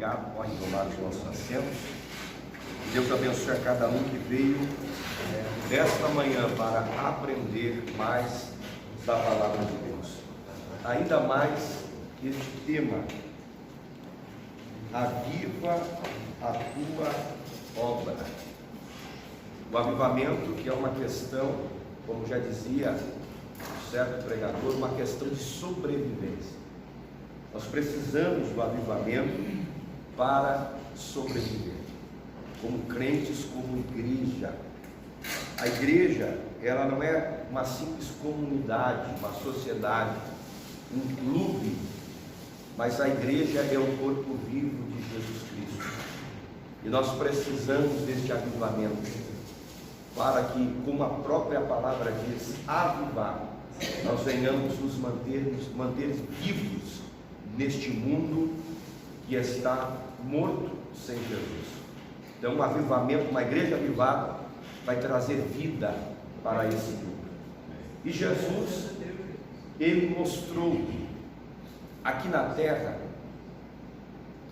obrigado. Pode tomar os nossos assentos. Deus abençoe a cada um que veio desta manhã para aprender mais da palavra de Deus. Ainda mais este tema: aviva a tua obra. O avivamento, que é uma questão, como já dizia um certo pregador, uma questão de sobrevivência. Nós precisamos do avivamento para sobreviver, como crentes, como igreja. A igreja, ela não é uma simples comunidade, uma sociedade, um clube, mas a igreja é o corpo vivo de Jesus Cristo. E nós precisamos deste avivamento, para que, como a própria palavra diz, avivar, nós venhamos nos manter vivos neste mundo que está morto sem Jesus. Então, um avivamento, uma igreja avivada, vai trazer vida para esse mundo. E Jesus, ele mostrou aqui na terra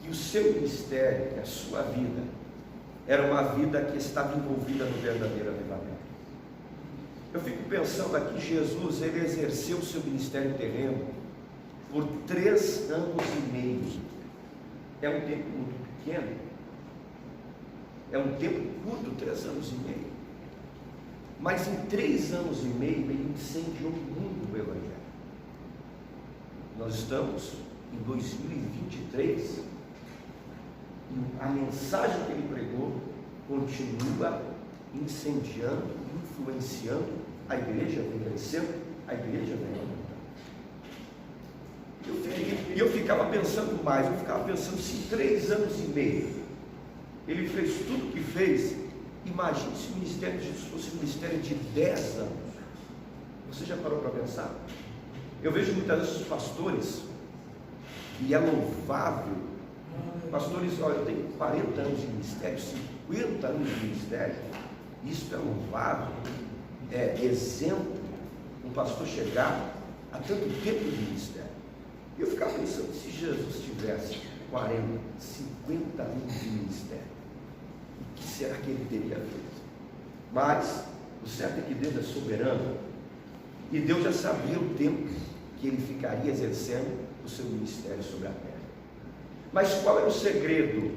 que o seu ministério, que a sua vida, era uma vida que estava envolvida no verdadeiro avivamento. Eu fico pensando aqui, Jesus, ele exerceu o seu ministério terreno por 3 anos e meio. É um tempo muito pequeno, é um tempo curto, 3 anos e meio. Mas em 3 anos e meio, ele incendiou muito o Evangelho. Nós estamos em 2023 e a mensagem que ele pregou continua incendiando, influenciando. A igreja vem crescendo, a igreja vem aumentando. Eu ficava pensando mais, eu ficava pensando, se em 3 anos e meio ele fez tudo o que fez, imagine se o ministério de Jesus fosse um ministério de 10 anos. Você já parou para pensar? Eu vejo muitas vezes os pastores, e é louvável, pastores, olha, eu tenho 40 anos de ministério, 50 anos de ministério, isso é louvável, é exemplo, um pastor chegar a tanto tempo de ministério. Eu ficava pensando, se Jesus tivesse 40, 50 anos de ministério, o que será que ele teria feito? Mas o certo é que Deus é soberano, e Deus já sabia o tempo que ele ficaria exercendo o seu ministério sobre a terra. Mas qual era o segredo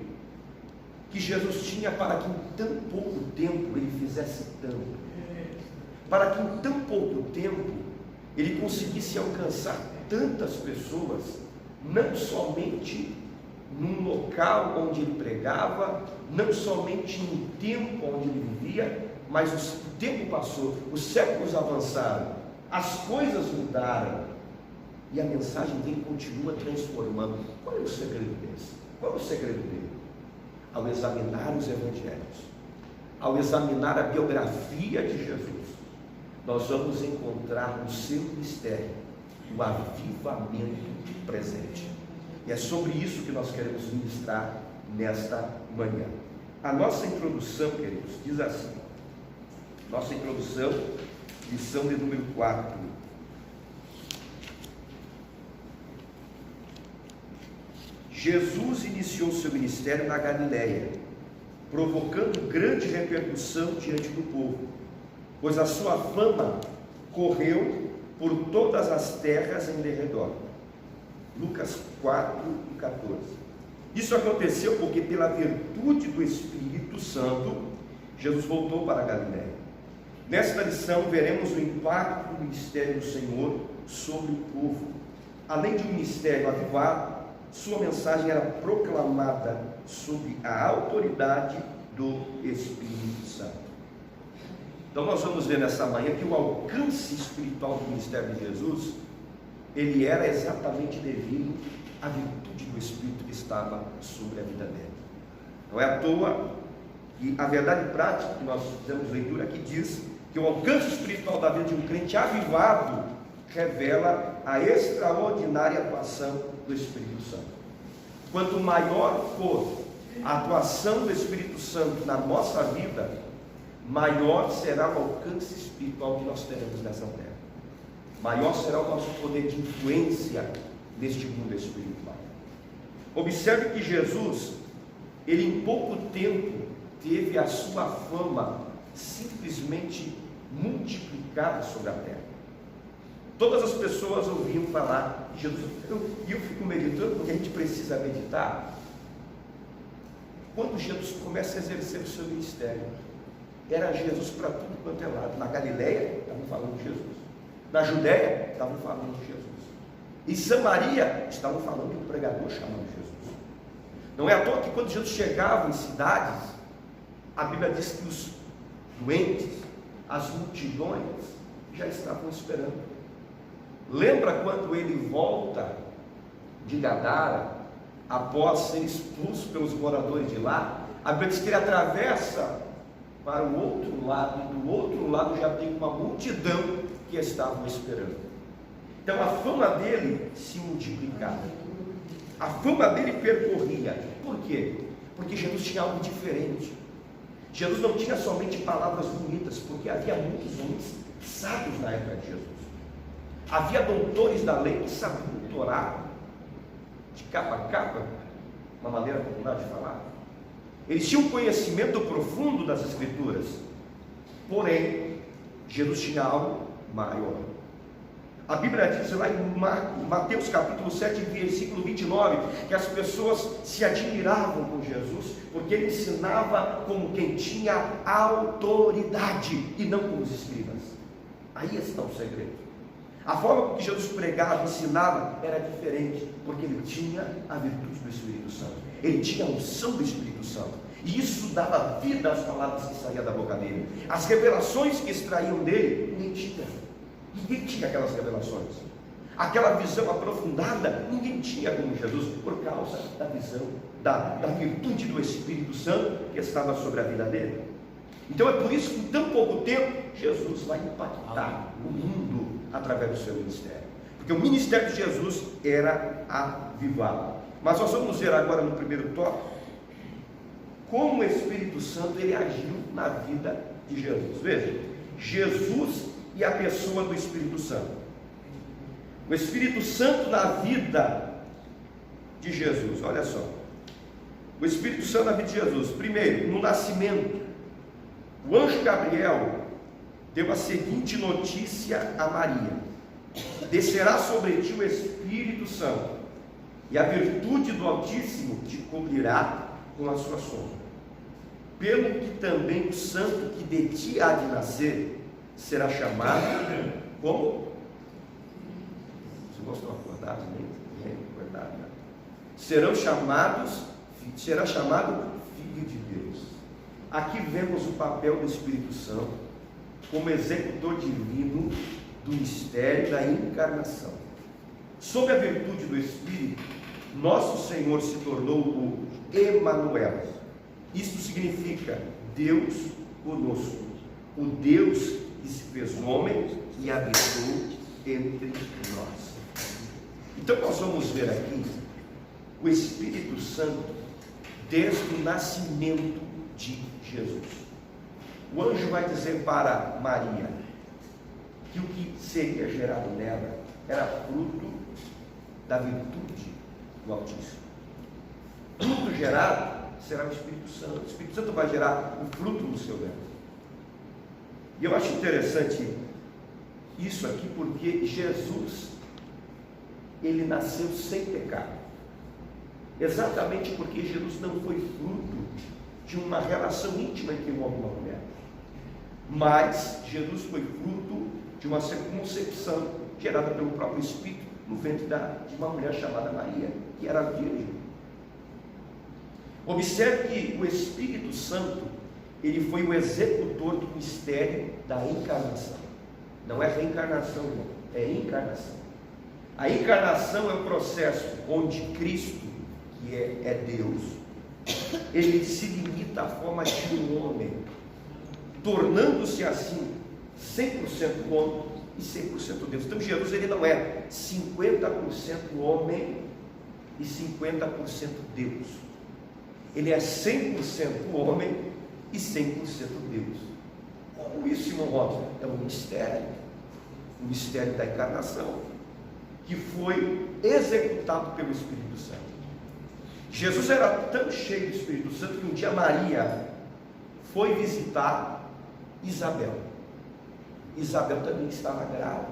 que Jesus tinha para que em tão pouco tempo ele fizesse tanto? Para que em tão pouco tempo ele conseguisse alcançar tantas pessoas, não somente num local onde ele pregava, não somente no tempo onde ele vivia, mas o tempo passou, os séculos avançaram, as coisas mudaram, e a mensagem dele continua transformando. Qual é o segredo desse? Qual é o segredo dele? Ao examinar os evangelhos, ao examinar a biografia de Jesus, nós vamos encontrar no seu ministério o avivamento presente. E é sobre isso que nós queremos ministrar nesta manhã. A nossa introdução, queridos, diz assim, nossa introdução, lição de número 4. Jesus iniciou seu ministério na Galileia, provocando grande repercussão diante do povo, pois a sua fama correu por todas as terras em derredor. Lucas 4:14. Isso aconteceu porque, pela virtude do Espírito Santo, Jesus voltou para a Galileia. Nesta lição veremos o impacto do ministério do Senhor sobre o povo. Além de um ministério avivado, sua mensagem era proclamada sob a autoridade do Espírito Santo. Então nós vamos ver nessa manhã que o alcance espiritual do ministério de Jesus, ele era exatamente devido à virtude do Espírito que estava sobre a vida dele. Não é à toa que a verdade prática que nós fizemos leitura aqui diz que o alcance espiritual da vida de um crente avivado revela a extraordinária atuação do Espírito Santo. Quanto maior for a atuação do Espírito Santo na nossa vida, maior será o alcance espiritual que nós teremos nessa terra. Maior será o nosso poder de influência neste mundo espiritual. Observe que Jesus, ele em pouco tempo teve a sua fama simplesmente multiplicada sobre a terra. Todas as pessoas ouviam falar de Jesus. E eu fico meditando, porque a gente precisa meditar. Quando Jesus começa a exercer o seu ministério, era Jesus para tudo quanto é lado. Na Galileia, estavam falando de Jesus. Na Judéia, estavam falando de Jesus. Em Samaria, estavam falando de um pregador chamado Jesus. Não é à toa que quando Jesus chegava em cidades, a Bíblia diz que os doentes, as multidões, já estavam esperando. Lembra quando ele volta de Gadara, após ser expulso pelos moradores de lá? A Bíblia diz que ele atravessa para o outro lado, e do outro lado já tem uma multidão que estavam esperando. Então a fama dele se multiplicava, a fama dele percorria. Por quê? Porque Jesus tinha algo diferente. Jesus não tinha somente palavras bonitas, porque havia muitos homens sábios na época de Jesus. Havia doutores da lei que sabiam doutorar de capa a capa, uma maneira popular de falar. Eles tinham conhecimento profundo das Escrituras. Porém, Jesus tinha algo maior. A Bíblia diz lá em Mateus capítulo 7, versículo 29, que as pessoas se admiravam com Jesus, porque ele ensinava como quem tinha autoridade, e não como os escribas. Aí está o segredo. A forma como Jesus pregava, ensinava, era diferente, porque ele tinha a virtude do Espírito Santo. Ele tinha a unção do Espírito Santo. E isso dava vida às palavras que saíam da boca dele. As revelações que extraíam dele, ninguém tinha. Ninguém tinha aquelas revelações. Aquela visão aprofundada, ninguém tinha como Jesus, por causa da visão, da virtude do Espírito Santo que estava sobre a vida dele. Então é por isso que em tão pouco tempo, Jesus vai impactar o mundo através do seu ministério. Porque o ministério de Jesus era avivado. Mas nós vamos ver agora no primeiro tópico, como o Espírito Santo ele agiu na vida de Jesus. Veja, Jesus e a pessoa do Espírito Santo. O Espírito Santo na vida de Jesus, olha só. O Espírito Santo na vida de Jesus. Primeiro, no nascimento, o anjo Gabriel deu a seguinte notícia a Maria: descerá sobre ti o Espírito Santo, e a virtude do Altíssimo te cobrirá com a sua sombra. Pelo que também o santo que de ti há de nascer será chamado como? Vocês não estão acordados nem acordados, né? Será chamado Filho de Deus. Aqui vemos o papel do Espírito Santo como executor divino do mistério da encarnação. Sob a virtude do Espírito, nosso Senhor se tornou o Emanuel. Isto significa Deus conosco, o Deus que se fez homem e habitou entre nós. Então nós vamos ver aqui o Espírito Santo desde o nascimento de Jesus. O anjo vai dizer para Maria que o que seria gerado nela era fruto da virtude do Altíssimo. Fruto gerado será o Espírito Santo. O Espírito Santo vai gerar o fruto no seu verbo. E eu acho interessante isso aqui, porque Jesus, ele nasceu sem pecado. Exatamente porque Jesus não foi fruto de uma relação íntima entre um homem e uma mulher. Mas Jesus foi fruto de uma concepção gerada pelo próprio Espírito no ventre de uma mulher chamada Maria, que era virgem. Observe que o Espírito Santo, ele foi o executor do mistério da encarnação. Não é reencarnação, não, é encarnação. A encarnação é o processo onde Cristo, que é Deus, ele se limita à forma de um homem, tornando-se assim 100% homem e 100% Deus. Então Jesus, ele não é 50% homem e 50% Deus. Ele é 100% homem e 100% Deus. Como isso, irmão Robson? É um mistério da encarnação, que foi executado pelo Espírito Santo. Jesus era tão cheio do Espírito Santo que um dia Maria foi visitar Isabel. Isabel também estava grávida.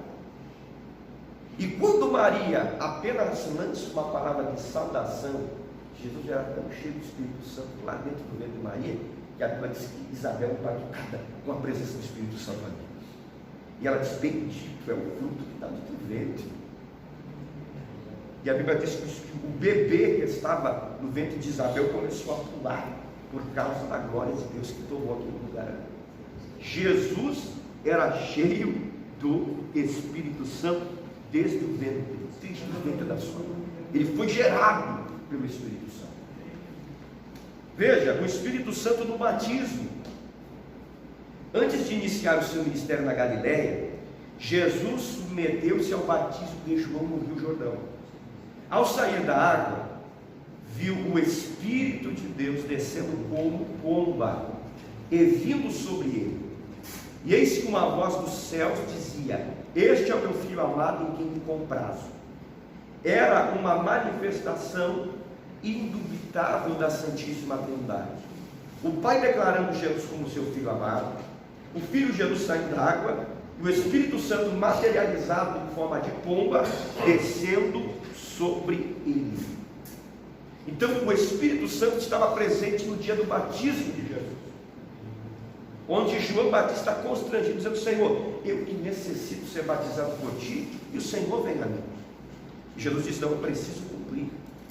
E quando Maria apenas lança uma palavra de saudação, Jesus era tão cheio do Espírito Santo lá dentro do ventre de Maria, que a Bíblia diz que Isabel foi tocada com a presença do Espírito Santo ali. E ela diz: bendito é o fruto que está no teu ventre. E a Bíblia diz que o bebê que estava no ventre de Isabel começou a pular, por causa da glória de Deus que tomou aquele lugar. Jesus era cheio do Espírito Santo desde o ventre da sua mãe. Ele foi gerado pelo Espírito Santo. Veja, o Espírito Santo no batismo. Antes de iniciar o seu ministério na Galileia, Jesus submeteu-se ao batismo de João no Rio Jordão. Ao sair da água, viu o Espírito de Deus descendo como pomba e vindo sobre ele. E eis que uma voz dos céus dizia: este é o meu filho amado em quem me comprazo. Era uma manifestação indubitável da Santíssima Trindade. O Pai declarando Jesus como seu filho amado, o Filho Jesus saindo da água, e o Espírito Santo materializado em forma de pomba descendo sobre ele. Então o Espírito Santo estava presente no dia do batismo de Jesus, onde João Batista constrangido, dizendo: Senhor, eu que necessito ser batizado por ti, e o Senhor vem a mim. E Jesus disse: não, eu preciso cumprir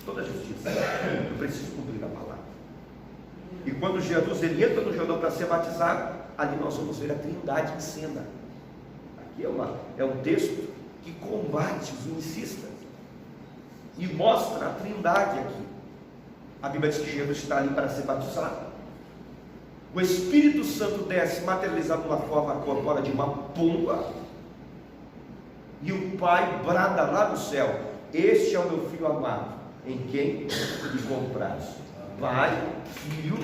toda a justiça, eu preciso cumprir a palavra. E quando Jesus ele entra no Jordão para ser batizado, ali nós vamos ver a Trindade em cena. Aqui é um texto que combate os unicistas e mostra a Trindade aqui. A Bíblia diz que Jesus está ali para ser batizado. O Espírito Santo desce materializado numa forma corpórea de uma pomba, e o Pai brada lá do céu: este é o meu filho amado, em quem me comprazo. Pai, Filho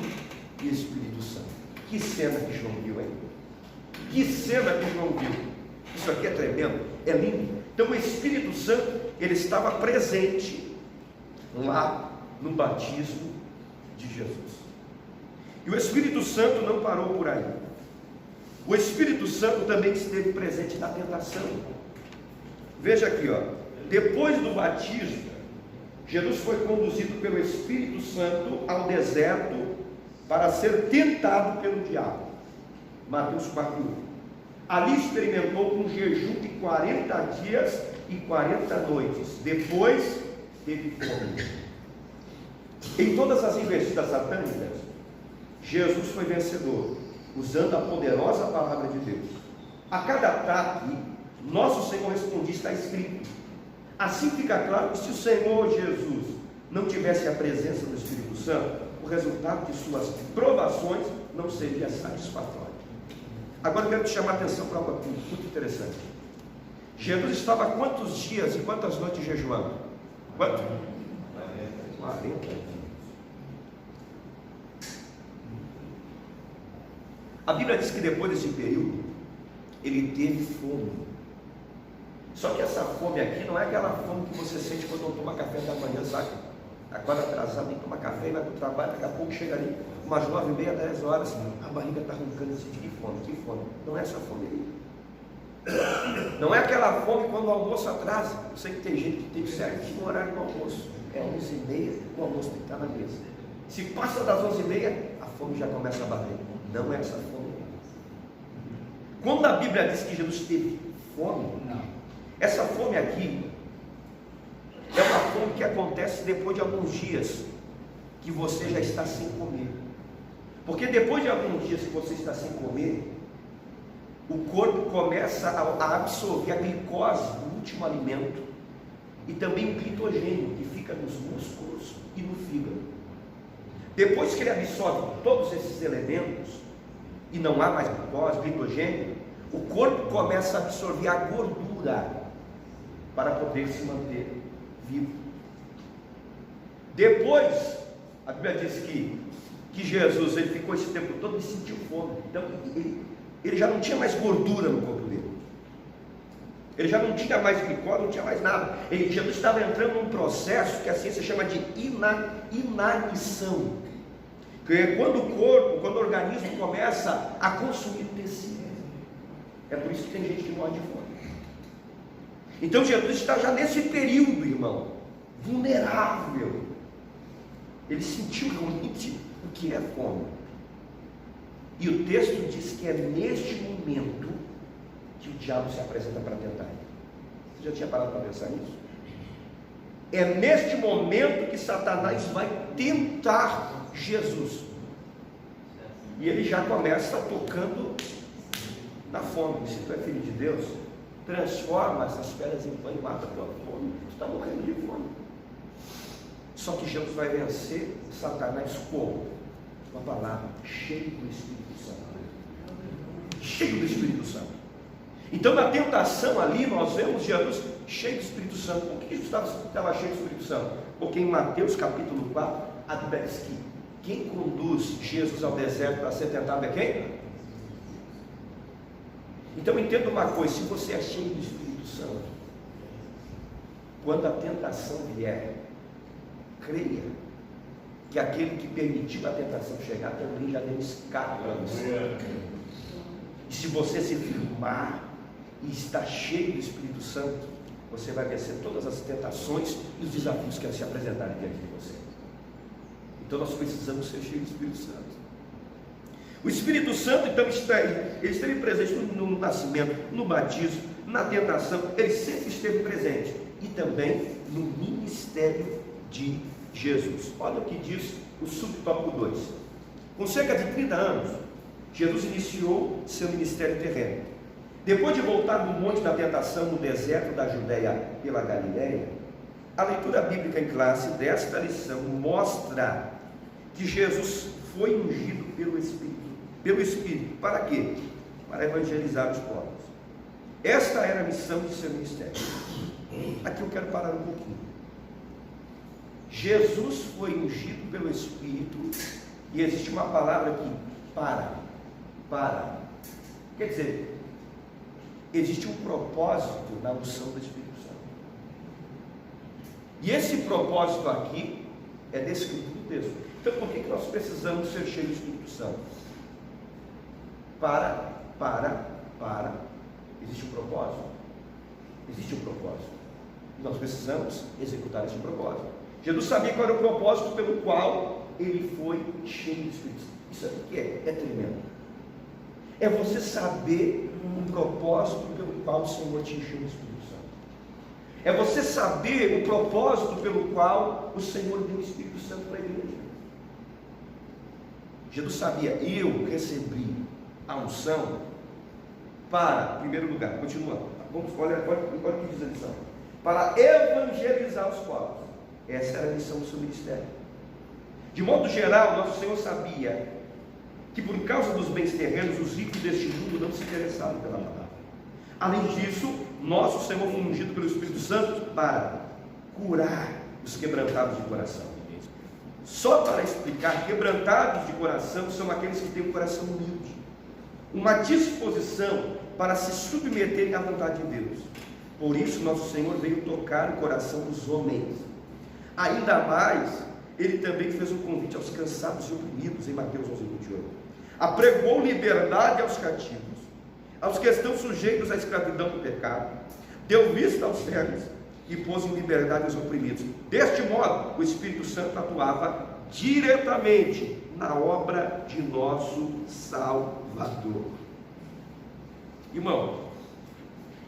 e Espírito Santo. Que cena que João viu aí? Que cena que João viu? Isso aqui é tremendo, é lindo. Então o Espírito Santo, ele estava presente lá no batismo de Jesus. E o Espírito Santo não parou por aí. O Espírito Santo também esteve presente na tentação. Veja aqui, ó. Depois do batismo, Jesus foi conduzido pelo Espírito Santo ao deserto para ser tentado pelo diabo. Mateus 4:1. Ali experimentou um jejum de 40 dias e 40 noites. Depois teve fome. Em todas as investidas satânicas, Jesus foi vencedor, usando a poderosa palavra de Deus. A cada ataque, nosso Senhor respondia: está escrito. Assim fica claro que se o Senhor Jesus não tivesse a presença do Espírito Santo, o resultado de suas provações não seria satisfatório. Agora eu quero te chamar a atenção para algo muito interessante. Jesus estava quantos dias e quantas noites jejuando? Quanto? 40 dias. A Bíblia diz que depois desse período, ele teve fome. Só que essa fome aqui não é aquela fome que você sente quando não toma café da manhã, sabe? Acorda atrasado, nem toma café, vai para o trabalho, daqui a pouco chega ali, umas 9h30, 10 horas, a barriga está roncando assim, que fome, que fome. Não é essa fome aí. Não é aquela fome quando o almoço atrasa. Eu sei que tem gente que tem certinho o horário do almoço. É 11h30, o almoço tem que estar na mesa. Se passa das 11h30, a fome já começa a bater. Não é essa fome. Quando a Bíblia diz que Jesus teve fome, não. Essa fome aqui é uma fome que acontece depois de alguns dias que você já está sem comer. Porque depois de alguns dias que você está sem comer, o corpo começa a absorver a glicose do último alimento e também o glicogênio que fica nos músculos e no fígado. Depois que ele absorve todos esses elementos e não há mais glicose, glicogênio, o corpo começa a absorver a gordura para poder se manter vivo. Depois, a Bíblia diz que Jesus ele ficou esse tempo todo e sentiu fome. Então ele já não tinha mais gordura no corpo dele. Ele já não tinha mais glicose, não tinha mais nada. Jesus estava entrando num processo que a ciência chama de inanição. Que é quando o organismo começa a consumir tecido. É por isso que tem gente que morre de fome. Então Jesus está já nesse período, irmão, vulnerável. Ele sentiu realmente o que é fome. E o texto diz que é neste momento que o diabo se apresenta para tentar ele. Você já tinha parado para pensar nisso? É neste momento que Satanás vai tentar Jesus. E ele já começa tocando na fome. Se tu é filho de Deus, transforma essas pedras em pão e mata a tua fome. Tu está morrendo de fome. Só que Jesus vai vencer Satanás como? Com a palavra, cheio do Espírito Santo. Cheio do Espírito Santo. Então na tentação ali nós vemos Jesus cheio do Espírito Santo. Por que Jesus estava cheio do Espírito Santo? Porque em Mateus capítulo 4, a Bíblia diz que quem conduz Jesus ao deserto para ser tentado é quem? Então entenda uma coisa, se você é cheio do Espírito Santo, quando a tentação vier, creia que aquele que permitiu a tentação chegar também já deu escape para você. E se você se firmar e estar cheio do Espírito Santo, você vai vencer todas as tentações e os desafios que se apresentarem diante de você. Então nós precisamos ser cheios do Espírito Santo. O Espírito Santo então ele esteve presente no nascimento, no batismo, na tentação, ele sempre esteve presente. E também no ministério de Jesus. Olha o que diz o subtópico 2. Com cerca de 30 anos, Jesus iniciou seu ministério terreno. Depois de voltar do monte da tentação no deserto da Judéia pela Galiléia, a leitura bíblica em classe desta lição mostra que Jesus foi ungido pelo Espírito. Para quê? Para evangelizar os povos. Esta era a missão de seu ministério. Aqui eu quero parar um pouquinho. Jesus foi ungido pelo Espírito, e existe uma palavra aqui, para. Quer dizer, existe um propósito na unção do Espírito Santo. E esse propósito aqui é descrito no texto. Então por que nós precisamos ser cheios do Espírito Santo? Existe um propósito. Existe um propósito. Nós precisamos executar esse propósito. Jesus sabia qual era o propósito pelo qual ele foi cheio do Espírito Santo. Isso aqui é tremendo. É você saber o propósito pelo qual o Senhor te encheu do Espírito Santo. É você saber o propósito pelo qual o Senhor deu o Espírito Santo para a igreja. Jesus sabia, eu recebi a unção para, em primeiro lugar, continua, olha o que diz a lição, para evangelizar os povos. Essa era a missão do seu ministério. De modo geral, nosso Senhor sabia que por causa dos bens terrenos, os ricos deste mundo não se interessavam pela palavra. Além disso, nosso Senhor foi ungido pelo Espírito Santo para curar os quebrantados de coração. Só para explicar, quebrantados de coração são aqueles que têm um coração humilde, uma disposição para se submeterem à vontade de Deus. Por isso nosso Senhor veio tocar o coração dos homens. Ainda mais, ele também fez um convite aos cansados e oprimidos, em Mateus 11:28. Apregou liberdade aos cativos, aos que estão sujeitos à escravidão do pecado, deu vista aos cegos e pôs em liberdade os oprimidos. Deste modo, o Espírito Santo atuava diretamente na obra de nosso Salvador. Irmão,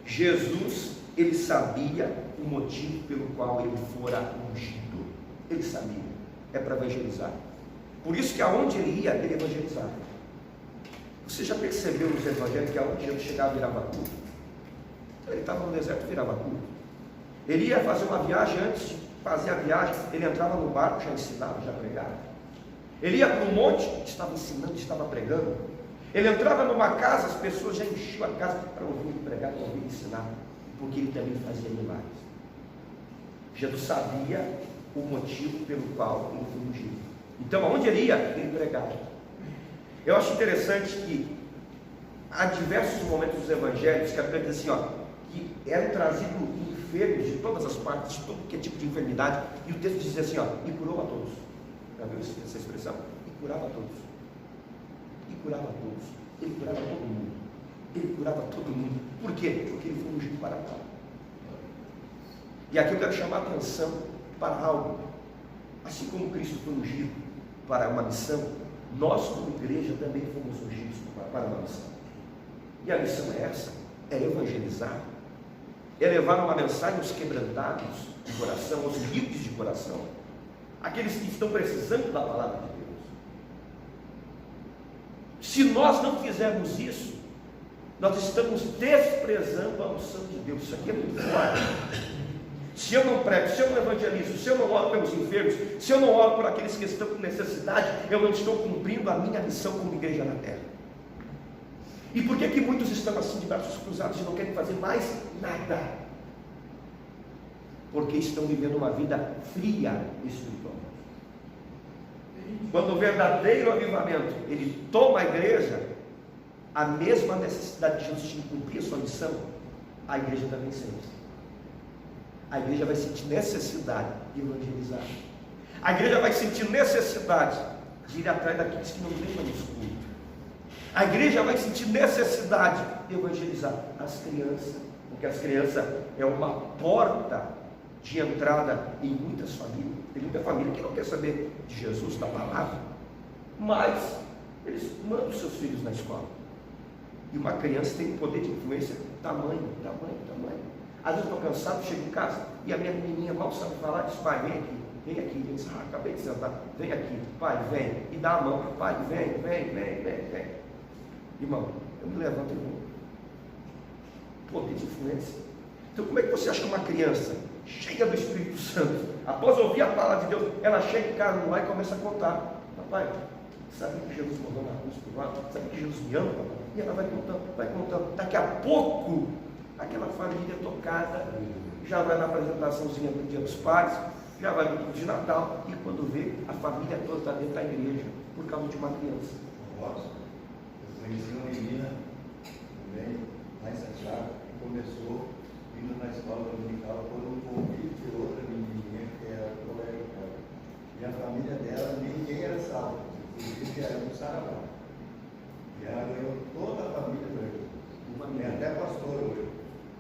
Jesus, ele sabia o motivo pelo qual ele fora ungido. Ele sabia, é para evangelizar. Por isso que aonde ele ia, ele evangelizava. Você já percebeu nos evangelhos que aonde Jesus chegava, virava culto? Ele estava no deserto, virava culto. Ele ia fazer uma viagem, antes de fazer a viagem, ele entrava no barco, já ensinava, já pregava. Ele ia para um monte, estava ensinando, estava pregando. Ele entrava numa casa, as pessoas já enchiam a casa para ouvir ele pregar, para ouvir ele ensinar, porque ele também fazia milagres. Jesus sabia o motivo pelo qual ele foi ungido. Então, aonde ele ia, ele pregava. Eu acho interessante que há diversos momentos dos evangelhos que a Bíblia diz assim, que eram trazidos enfermos de todas as partes, de todo que é tipo de enfermidade, e o texto diz assim, ó, e curou a todos. Já viu essa expressão? E curava a todos. E curava a todos. Ele curava todo mundo. Ele curava todo mundo. Por quê? Porque ele foi ungido para tal. E aqui eu quero chamar a atenção para algo. Assim como Cristo foi ungido para uma missão, nós como igreja também fomos ungidos para uma missão. E a missão é essa, é evangelizar, é levar uma mensagem aos quebrantados de coração, aos humildes de coração, aqueles que estão precisando da palavra de Deus. Se nós não fizermos isso, nós estamos desprezando a unção de Deus. Isso aqui é muito forte. Se eu não prego, se eu não evangelizo, se eu não oro pelos enfermos, se eu não oro por aqueles que estão com necessidade, eu não estou cumprindo a minha missão como igreja na terra. E por que muitos estão assim de braços cruzados e não querem fazer mais nada? Porque estão vivendo uma vida fria espiritual. Quando o verdadeiro avivamento ele toma a igreja, a mesma necessidade de Jesus de cumprir a sua missão, a igreja também sente. A igreja vai sentir necessidade de evangelizar. A igreja vai sentir necessidade de ir atrás daqueles que não lembram nos cultos. A igreja vai sentir necessidade de evangelizar as crianças, porque as crianças é uma porta de entrada em muitas famílias. Tem muita família que não quer saber de Jesus, da palavra, mas eles mandam seus filhos na escola. E uma criança tem um poder de influência tamanho. Às vezes estou cansado, chego em casa e a minha menininha mal sabe falar, diz, pai, vem aqui. Ele diz, acabei de sentar, vem aqui, pai, vem, e dá a mão, pai, vem. Irmão, eu me levanto e vou. Poder de influência. Então como é que você acha que uma criança cheia do Espírito Santo, após ouvir a palavra de Deus, ela chega em casa no lar e começa a contar, papai, sabe que Jesus morreu na cruz por nós? Sabe que Jesus me ama, papai? E ela vai contando, daqui a pouco, aquela família tocada, já vai na apresentaçãozinha do Dia dos Pais, já vai no culto de Natal, e quando vê, a família toda está dentro da igreja, por causa de uma criança. Eu conheci uma menina também, lá em Santiago, que começou indo na escola dominical por um convite de outra menininha que era colega dela. E a família dela, ninguém era salvo, inclusive era um saravá. E ela ganhou toda a família para Jesus. Uma menina. Até pastor hoje.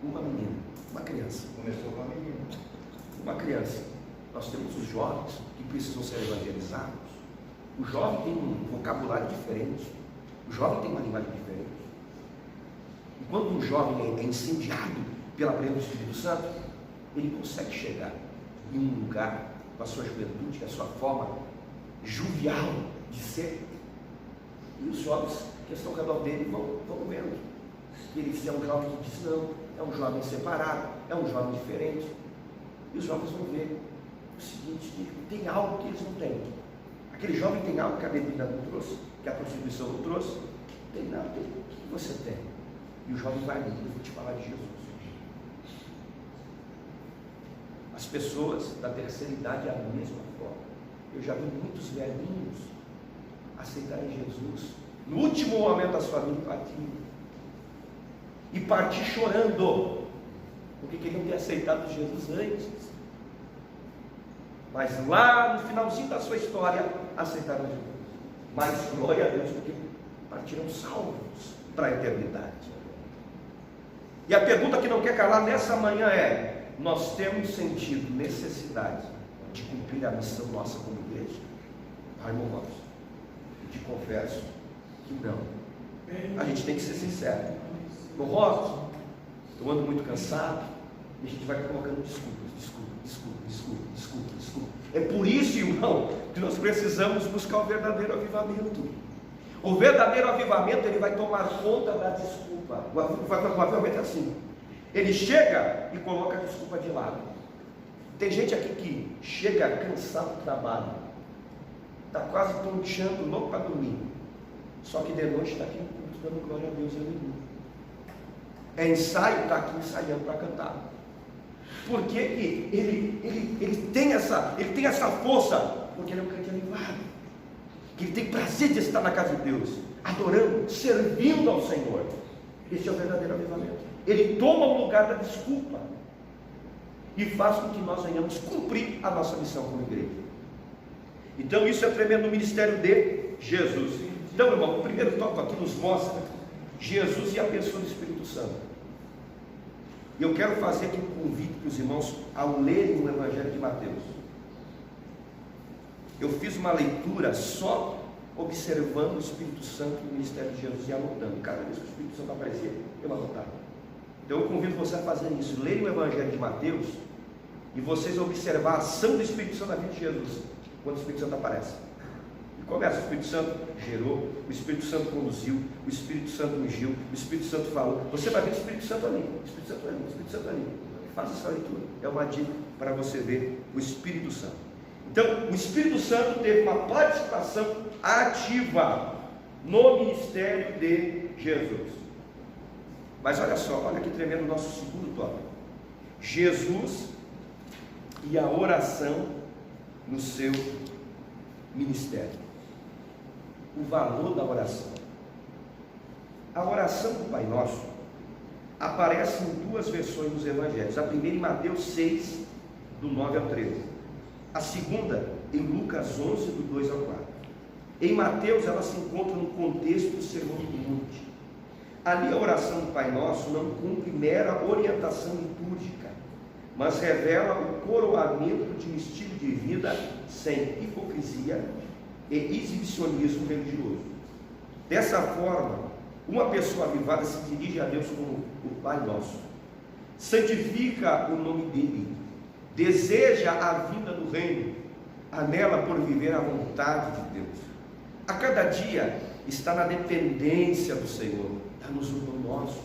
Uma menina, uma criança. Começou com a menina. Uma criança. Nós temos os jovens que precisam ser evangelizados. O jovem tem um vocabulário diferente. O jovem tem uma linguagem diferente. E quando um jovem é incendiado pela presença do Espírito Santo, ele consegue chegar em um lugar com a sua juventude, com a sua forma jovial de ser. E os jovens que estão ao redor dele vão vendo. Ele é um jovem que diz não, é um jovem separado, é um jovem diferente. E os jovens vão ver o seguinte, que tem algo que eles não têm. Aquele jovem tem algo que a bebida não trouxe, que a prostituição não trouxe. Tem nada, o que você tem? E o jovem vai ali, eu vou te falar de Jesus. As pessoas da terceira idade é a mesma forma. Eu já vi muitos velhinhos aceitarem Jesus no último momento da sua vida e partir chorando, porque queriam ter aceitado Jesus antes, mas lá no finalzinho da sua história aceitaram Jesus. Mas glória a Deus, porque partiram salvos para a eternidade. E a pergunta que não quer calar nessa manhã é: nós temos sentido necessidade de cumprir a missão nossa como igreja? Ai, irmãos, eu te confesso que não. A gente tem que ser sincero. Irmão, eu ando muito cansado, e a gente vai colocando desculpas. É por isso, irmão, que nós precisamos buscar o verdadeiro avivamento. O verdadeiro avivamento, ele vai tomar conta da desculpa. O avivamento é assim: ele chega e coloca a desculpa de lado. Tem gente aqui que chega cansado do trabalho, está quase tonteando, louco para dormir, só que de noite está aqui no culto dando glória a Deus, aleluia. É ensaio, está aqui ensaiando para cantar. Porque ele tem essa força, porque ele é um crente avivado, que ele tem prazer de estar na casa de Deus, adorando, servindo ao Senhor. Esse é o verdadeiro avivamento. Ele toma o lugar da desculpa e faz com que nós venhamos cumprir a nossa missão como igreja. Então isso é tremendo no ministério de Jesus. Então, irmão, o primeiro tópico aqui nos mostra Jesus e a pessoa do Espírito Santo. E eu quero fazer aqui um convite para os irmãos ao lerem o Evangelho de Mateus. Eu fiz uma leitura só observando o Espírito Santo no ministério de Jesus e anotando. Cada vez que o Espírito Santo aparecia, eu anotava. Então eu convido você a fazer isso. Leiam o Evangelho de Mateus e vocês vão observar a ação do Espírito Santo na vida de Jesus quando o Espírito Santo aparece. E começa: o Espírito Santo gerou, o Espírito Santo conduziu, o Espírito Santo ungiu, o Espírito Santo falou. Você vai ver o Espírito Santo ali, o Espírito Santo ali, o Espírito Santo ali. Faça essa leitura. É uma dica para você ver o Espírito Santo. Então, o Espírito Santo teve uma participação ativa no ministério de Jesus. Mas olha só, olha que tremendo o nosso segundo tópico: Jesus e a oração no seu ministério. O valor da oração. A oração do Pai Nosso aparece em duas versões dos Evangelhos. A primeira em Mateus 6, do 9 ao 13. A segunda em Lucas 11, do 2 ao 4. Em Mateus ela se encontra no contexto do Sermão do Monte. Ali a oração do Pai Nosso não cumpre mera orientação litúrgica, mas revela o coroamento de um estilo de vida sem hipocrisia e exibicionismo religioso. Dessa forma, uma pessoa avivada se dirige a Deus como o Pai Nosso, santifica o nome dele, deseja a vinda do reino, anela por viver a vontade de Deus. A cada dia está na dependência do Senhor, dá-nos o pão nosso,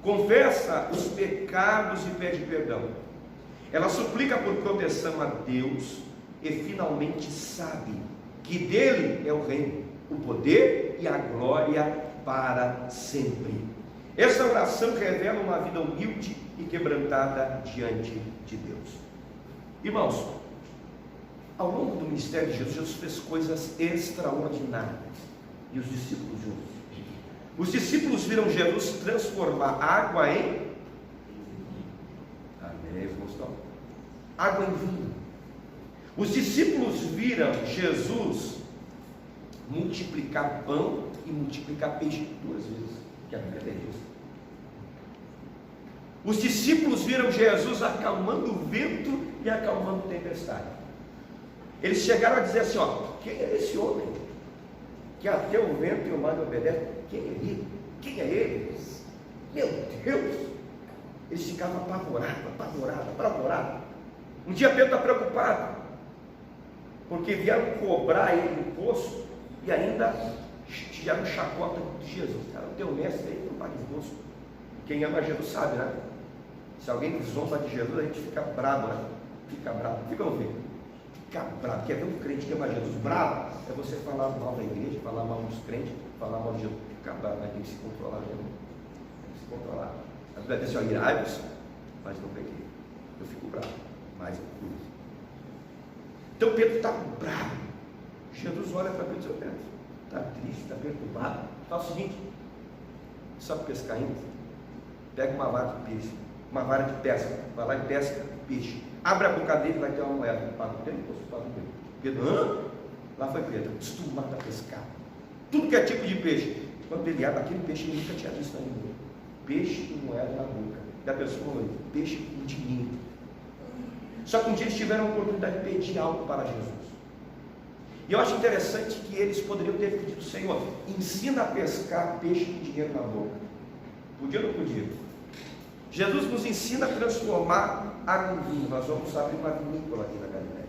confessa os pecados e pede perdão. Ela suplica por proteção a Deus e finalmente sabe que dele é o reino, o poder e a glória para sempre. Essa oração revela uma vida humilde e quebrantada diante de Deus. Irmãos, ao longo do ministério de Jesus, Jesus fez coisas extraordinárias, e os discípulos juntos. Os discípulos viram Jesus transformar água em água em vinho. Os discípulos viram Jesus multiplicar pão e multiplicar peixe 2 vezes, que a Bíblia diz. Os discípulos viram Jesus acalmando o vento e acalmando a tempestade. Eles chegaram a dizer assim: ó, quem é esse homem que até o vento e o mar obedecem? Quem é ele? Quem é ele? Meu Deus! Eles ficavam apavorados. Um dia Pedro está preocupado, porque vieram cobrar ele no poço e ainda tiraram chacota de Jesus. Cara, o teu mestre aí não paga imposto. Quem ama Jesus sabe, né? Se alguém zomba de Jesus, a gente fica bravo, né? Fica bravo. Fica ouvindo? Fica bravo. Quer ver um crente que ama Jesus bravo? É você falar mal da igreja, falar mal dos crentes, falar mal de Jesus. Fica bravo, mas tem que se controlar, né? Tem que se controlar. A Bíblia diz assim: irai-vos, mas não peguei. Eu fico bravo, mas eu cuido. Então Pedro está bravo. Jesus olha para Pedro e diz: Pedro, está triste, está perturbado. Fala o seguinte: sabe pescar ainda? Pega uma vara de peixe, uma vara de pesca, vai lá e pesca peixe. Abre a boca dele e vai ter uma moeda. Paga o Pedro, paga o Pedro. Pedro, hã? Lá foi Pedro, acostumado a pescar. Tudo que é tipo de peixe. Quando ele abre aquele peixe, ele nunca tinha visto ainda. Peixe e moeda na boca. Da pessoa, peixe com dinheiro. Só que um dia eles tiveram a oportunidade de pedir algo para Jesus. E eu acho interessante que eles poderiam ter pedido: Senhor, ensina a pescar peixe com dinheiro na boca. Podia ou não podia? Jesus nos ensina a transformar água em vinho. Nós vamos abrir uma vinícola aqui na Galileia.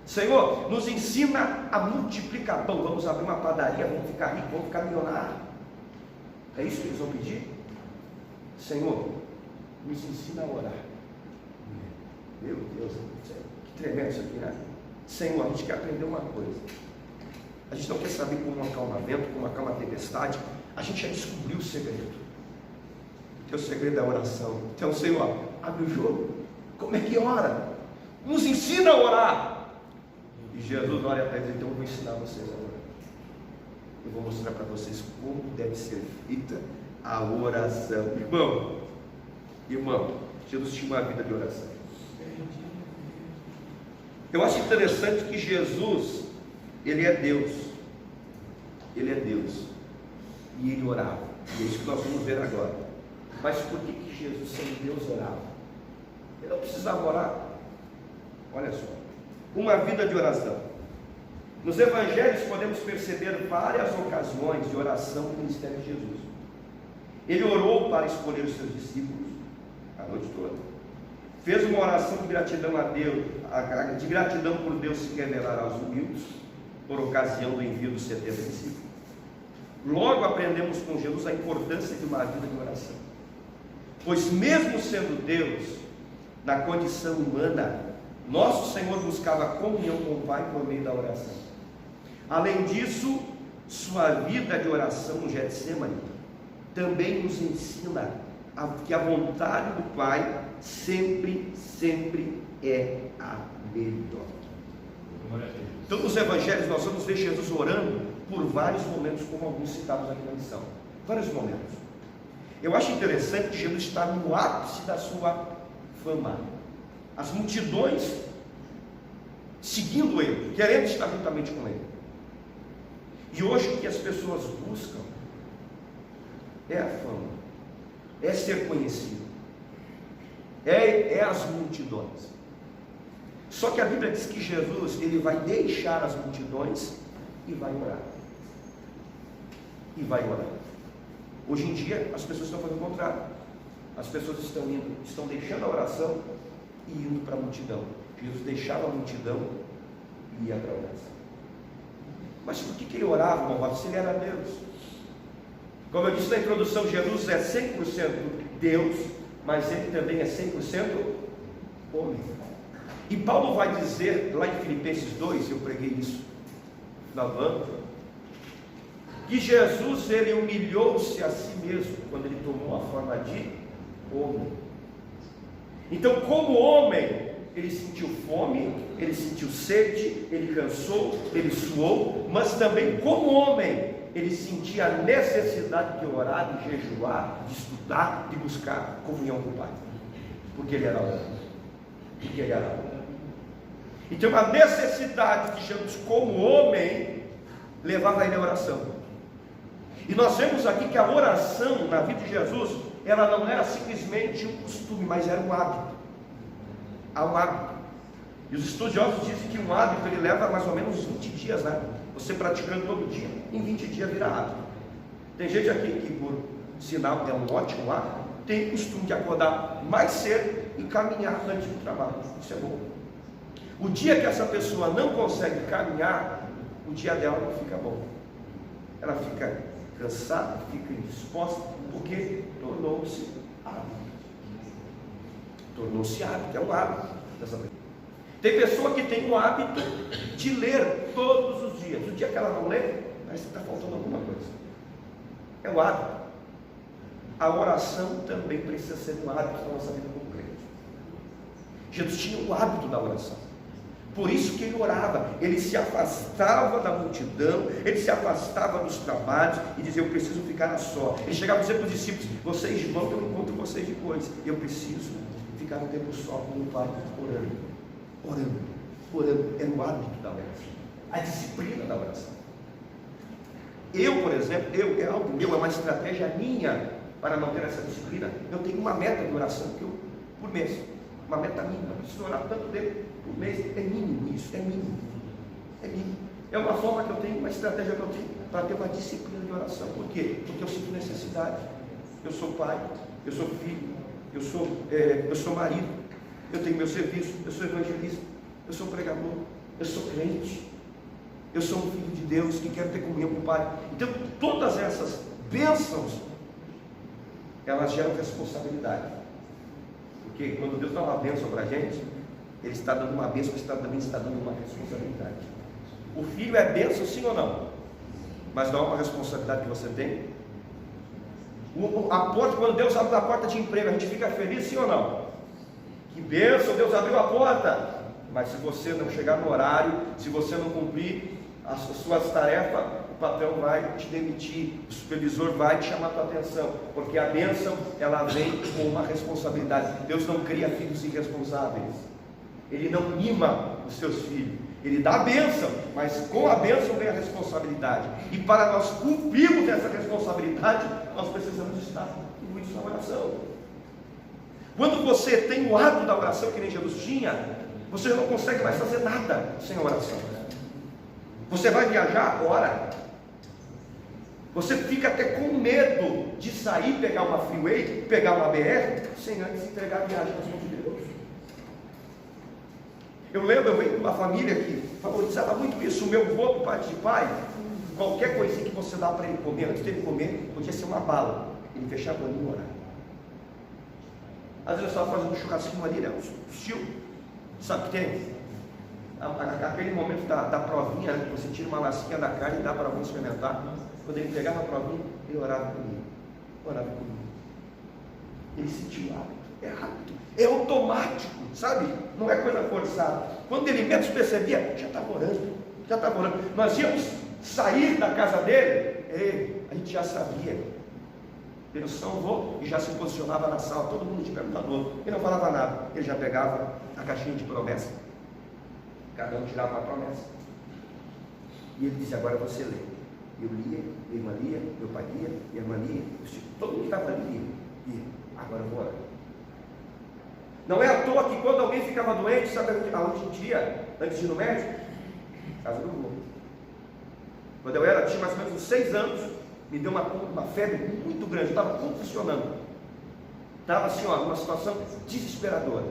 Senhor, nos ensina a multiplicar pão. Vamos abrir uma padaria, vamos ficar ricos, vamos ficar milionários. É isso que eles vão pedir? Senhor, nos ensina a orar. Meu Deus, que tremendo isso aqui, né? Senhor, a gente quer aprender uma coisa. A gente não quer saber como acalma vento, como acalma a tempestade. A gente já descobriu o segredo. Que é o segredo da oração. Então, Senhor, abre o jogo. Como é que ora? Nos ensina a orar. E Jesus olha para eles: então eu vou ensinar vocês a orar. Eu vou mostrar para vocês como deve ser feita a oração. Irmão, Irmão, Jesus tinha uma vida de oração. Eu acho interessante que Jesus, Ele é Deus. Ele é Deus. E Ele orava. E é isso que nós vamos ver agora. Mas por que Jesus, sendo Deus, orava? Ele não precisava orar. Olha só. Uma vida de oração. Nos evangelhos podemos perceber várias ocasiões de oração no ministério de Jesus. Ele orou para escolher os seus discípulos a noite toda. Fez uma oração de gratidão a Deus, de gratidão por Deus se revelar aos humildes, por ocasião do envio dos 70 discípulos. Logo aprendemos com Jesus a importância de uma vida de oração. Pois mesmo sendo Deus, na condição humana, nosso Senhor buscava comunhão com o Pai por meio da oração. Além disso, sua vida de oração no Getsemane também nos ensina que a vontade do Pai sempre é a melhor. Então, nos evangelhos nós vamos ver Jesus orando por vários momentos, como alguns citados aqui na lição. Vários momentos. Eu acho interessante que Jesus está no ápice da sua fama. As multidões seguindo Ele, querendo estar juntamente com Ele. E hoje o que as pessoas buscam é a fama, é ser conhecido, é as multidões. Só que a Bíblia diz que Jesus, Ele vai deixar as multidões e vai orar. E vai orar. Hoje em dia as pessoas estão fazendo o contrário. As pessoas estão deixando a oração e indo para a multidão. Jesus deixava a multidão e ia para a oração. Mas por que ele orava, meu irmão? Se ele era Deus. Como eu disse na introdução, Jesus é 100% Deus, mas ele também é 100% homem. E Paulo vai dizer lá em Filipenses 2, eu preguei isso na van, que Jesus, ele humilhou-se a si mesmo quando ele tomou a forma de homem. Então, como homem, ele sentiu fome, ele sentiu sede, ele cansou, ele suou, mas também como homem, ele sentia a necessidade de orar, de jejuar, de estudar, de buscar comunhão com o Pai, porque ele era homem. Então a necessidade de Jesus como homem levava ele à oração. E nós vemos aqui que a oração na vida de Jesus, ela não era simplesmente um costume, mas era um hábito. Há um hábito. E os estudiosos dizem que um hábito ele leva mais ou menos 20 dias, né? Você praticando todo dia, em 20 dias vira hábito. Tem gente aqui que, por sinal, é um ótimo hábito, tem o costume de acordar mais cedo e caminhar antes do trabalho. Isso é bom. O dia que essa pessoa não consegue caminhar, o dia dela não fica bom. Ela fica cansada, fica indisposta, porque tornou-se hábito. Tornou-se hábito, é um hábito dessa pessoa. Tem pessoa que tem o hábito de ler todos os dias. O dia que ela não lê, parece que está faltando alguma coisa. É o hábito. A oração também precisa ser um hábito na nossa vida como crente. Jesus tinha o hábito da oração. Por isso que ele orava, ele se afastava da multidão, ele se afastava dos trabalhos e dizia: eu preciso ficar a só. Ele chegava a dizer para os discípulos: vocês vão que eu encontro vocês depois. Eu preciso ficar um tempo só com o Pai, orando. É o hábito da oração, a disciplina da oração. Eu, por exemplo, é algo meu, é uma estratégia minha para manter essa disciplina. Eu tenho uma meta de oração por mês, uma meta mínima. Eu preciso orar tanto tempo por mês, é mínimo isso, é mínimo. É uma forma que eu tenho, uma estratégia que eu tenho para ter uma disciplina de oração. Por quê? Porque eu sinto necessidade. Eu sou pai, eu sou filho, eu sou marido, eu tenho meu serviço, eu sou evangelista, eu sou pregador, eu sou crente, eu sou um filho de Deus que quero ter comunhão com o Pai. Então todas essas bênçãos, elas geram responsabilidade. Porque quando Deus dá uma bênção para a gente, Ele está dando uma bênção, mas também está dando uma responsabilidade. O filho é bênção, sim ou não? Mas não é uma responsabilidade que você tem. A porta, quando Deus abre a porta de emprego, a gente fica feliz, sim ou não? Que bênção, Deus abriu a porta. Mas se você não chegar no horário, se você não cumprir as suas tarefas, patrão vai te demitir, o supervisor vai te chamar a tua atenção, porque a bênção, ela vem com uma responsabilidade. Deus não cria filhos irresponsáveis, Ele não mima os seus filhos, Ele dá a bênção, mas com a bênção vem a responsabilidade, e para nós cumprirmos essa responsabilidade, nós precisamos estar muito na oração. Quando você tem o hábito da oração, que nem Jesus tinha, você não consegue mais fazer nada sem oração. Você vai viajar? Ora. Você fica até com medo de sair, pegar uma freeway, pegar uma BR, sem antes entregar a viagem nas mãos de Deus. Eu lembro, eu venho de uma família que valorizava muito isso. O meu avô, do pai de pai, qualquer coisinha que você dá para ele comer, antes dele comer, podia ser uma bala. Ele fechava o olho e orava. Às vezes eu estava fazendo um churrasquinho ali, né? O estilo, sabe o que tem? Aquele momento da provinha, né? Você tira uma lasquinha da carne e dá para alguém experimentar. Quando ele pegava a provinha, ele orava comigo. Orava comigo. Ele sentiu hábito. É automático, sabe? Não é coisa forçada. Quando ele menos percebia, já estava orando. Nós íamos sair da casa dele, a gente já sabia. Pelo São Vô, e já se posicionava na sala, todo mundo de perguntador, e não falava nada. Ele já pegava a caixinha de promessa, cada um tirava uma promessa, e ele dizia: agora você lê. Eu lia, minha irmã lia, meu pai lia, minha irmã lia, todo mundo que estava ali lia. Agora eu vou orar. Não é à toa que quando alguém ficava doente, sabe aonde a gente ia antes de ir no médico? Casa do vô. Quando eu tinha mais ou menos uns 6 anos, me deu uma febre muito grande, eu estava convulsionando, estava assim, numa situação desesperadora.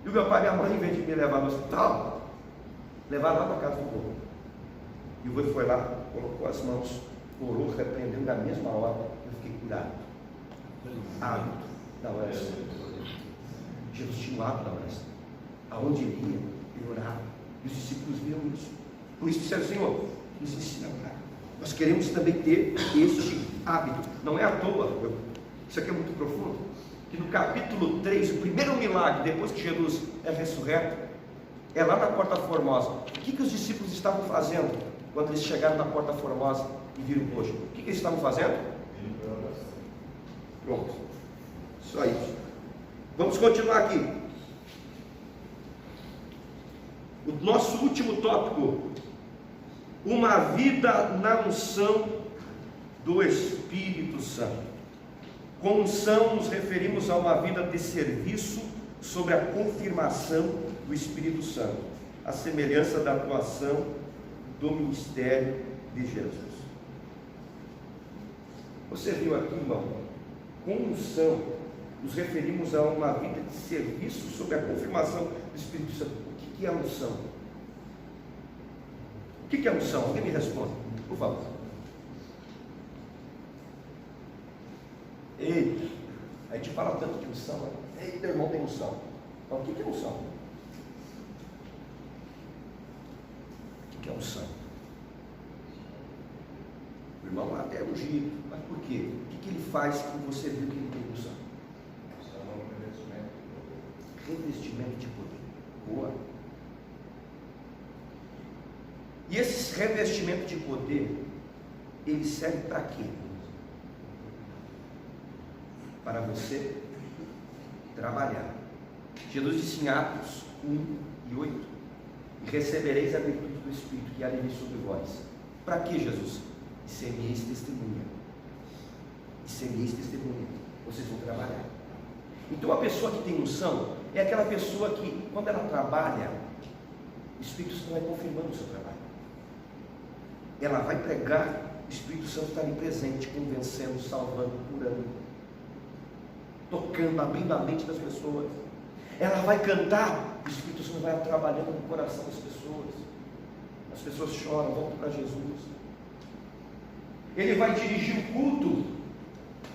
E o meu pai e minha mãe, em vez de me levar no hospital, levaram lá para casa do vô. E o vô foi lá, colocou as mãos, orou, repreendeu na mesma hora, eu fiquei curado. Hábito da oração. Jesus tinha um hábito da oração. Aonde ele ia, ele orava. E os discípulos viam isso. Por isso disseram: Senhor, nos ensina a orar. Nós queremos também ter este hábito. Não é à toa, isso aqui é muito profundo, que no capítulo 3, o primeiro milagre, depois que Jesus é ressurreto, é lá na Porta Formosa. O que os discípulos estavam fazendo quando eles chegaram na Porta Formosa e viram o coxo? O que eles estavam fazendo? Pronto. Só isso. Vamos continuar aqui. O nosso último tópico: uma vida na unção do Espírito Santo. Com unção nos referimos a uma vida de serviço sobre a confirmação do Espírito Santo, a semelhança da atuação do ministério de Jesus. Você viu aqui, irmão? Com unção nos referimos a uma vida de serviço sobre a confirmação do Espírito Santo. O que é a unção? O que é unção? Alguém me responde, por favor. Eita, a gente fala tanto de unção, né? Eita, irmão, tem unção. Então, o que é unção? O que é unção? O irmão até é ungido, mas por quê? O que ele faz que você viu que ele tem unção? Revestimento de poder. Boa. E esse revestimento de poder, ele serve para quê? Para você trabalhar. Jesus disse em Atos 1:8: e recebereis a virtude do Espírito que há de vir sobre vós. Para que, Jesus? E sereis testemunha. E sereis testemunha. Vocês vão trabalhar. Então a pessoa que tem unção é aquela pessoa que, quando ela trabalha, o Espírito Santo vai confirmando o seu trabalho. Ela vai pregar, o Espírito Santo está ali presente, convencendo, salvando, curando, tocando, abrindo a mente das pessoas. Ela vai cantar, o Espírito Santo vai trabalhando no coração das pessoas. As pessoas choram, voltam para Jesus. Ele vai dirigir o culto.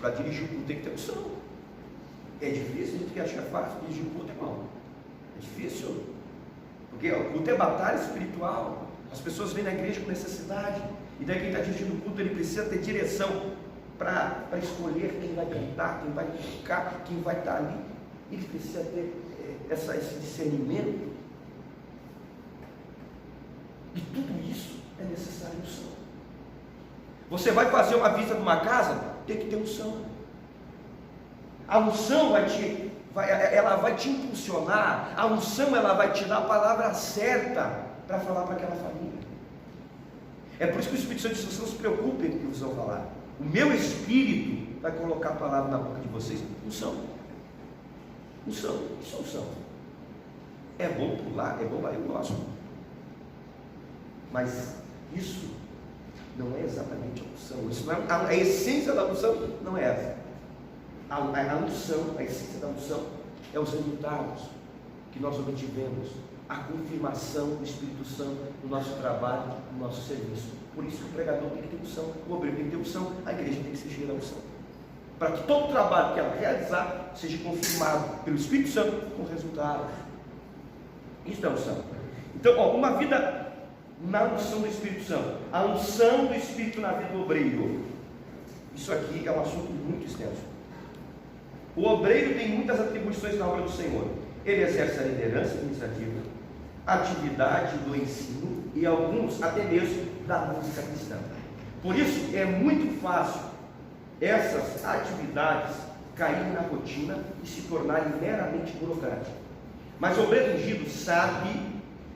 Para dirigir o culto tem que ter unção. É difícil, a gente que acha que é fácil dirigir o culto, irmão. É difícil. Porque o culto é batalha espiritual. As pessoas vêm na igreja com necessidade. E daí quem está dirigindo o culto, ele precisa ter direção para escolher quem vai cantar, quem vai tocar, quem vai estar ali. Ele precisa ter esse discernimento. E tudo isso é necessário unção. Você vai fazer uma visita numa casa, tem que ter unção. A unção ela vai te impulsionar. A unção ela vai te dar a palavra certa para falar para aquela família. É por isso que o Espírito Santo diz: vocês não se preocupem com o que vocês vão falar. O meu Espírito vai colocar a palavra na boca de vocês. Unção. Unção. Isso é unção. É bom pular, é bom lá, eu gosto. Mas isso não é exatamente a unção. Isso não é, a essência da unção não é essa. A unção, a essência da unção é os resultados que nós obtivemos, a confirmação do Espírito Santo no nosso trabalho, no nosso serviço. Por isso que o pregador tem que ter unção, o obreiro tem que ter unção, a igreja tem que ser cheia da unção, para que todo o trabalho que ela realizar seja confirmado pelo Espírito Santo com resultados. Isso é unção. Então, uma vida na unção do Espírito Santo, a unção do Espírito na vida do obreiro. Isso aqui é um assunto muito extenso. O obreiro tem muitas atribuições na obra do Senhor. Ele exerce a liderança administrativa, a atividade do ensino e alguns até mesmo da música cristã. Por isso é muito fácil essas atividades caírem na rotina e se tornarem meramente burocráticas. Mas o obreiro ungido sabe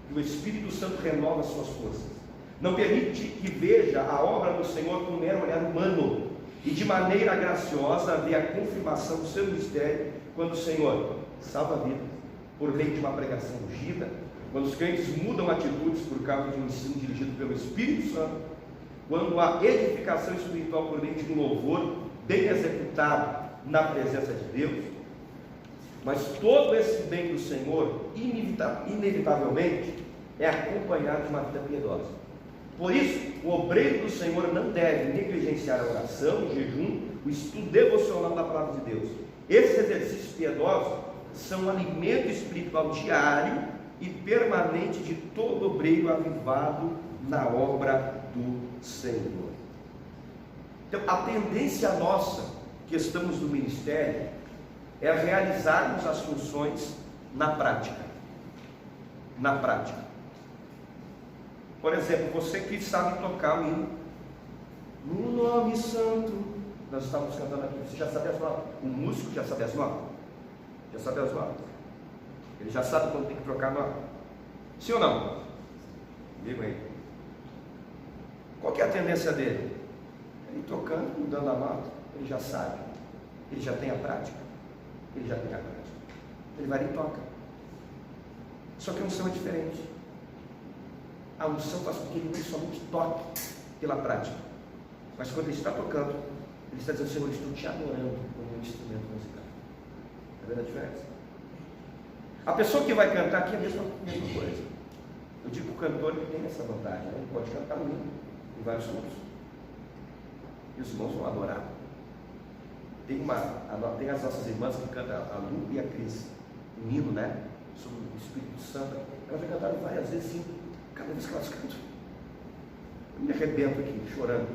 que o Espírito Santo renova suas forças. Não permite que veja a obra do Senhor com um mero olhar humano e de maneira graciosa vê a confirmação do seu ministério quando o Senhor salva vidas por meio de uma pregação ungida, quando os crentes mudam atitudes por causa de um ensino dirigido pelo Espírito Santo, quando há edificação espiritual por meio de um louvor bem executado na presença de Deus. Mas todo esse bem do Senhor, inevitavelmente, é acompanhado de uma vida piedosa. Por isso, o obreiro do Senhor não deve negligenciar a oração, o jejum, o estudo devocional da palavra de Deus. Esses exercícios piedosos são um alimento espiritual diário e permanente de todo obreiro avivado na obra do Senhor. Então, a tendência nossa, que estamos no ministério, é realizarmos as funções na prática. Na prática. Por exemplo, você que sabe tocar o hino, no nome santo, nós estávamos cantando aqui, você já sabe as notas? O músico já sabe as notas? Já sabe as notas? Ele já sabe quando tem que trocar a nota? Sim ou não? Diga aí. Qual que é a tendência dele? Ele tocando, mudando a nota, ele já sabe, ele já tem a prática. Ele já tem a prática. Ele vai e toca. Só que a unção é diferente. A unção faz com que ele não somente toque pela prática, mas quando ele está tocando, ele está dizendo: Senhor, eu estou te adorando como um instrumento musical. Está vendo a diferença? A pessoa que vai cantar aqui é a mesma coisa. Eu digo que o cantor ele tem essa vantagem, né? Ele pode cantar no hino, em vários tons, e os irmãos vão adorar. Tem as nossas irmãs que cantam, a Lu e a Cris, um hino, né? Sobre o Espírito Santo. Elas já cantaram várias vezes, sim. Cada vez que elas cantam, eu me arrebento aqui, chorando.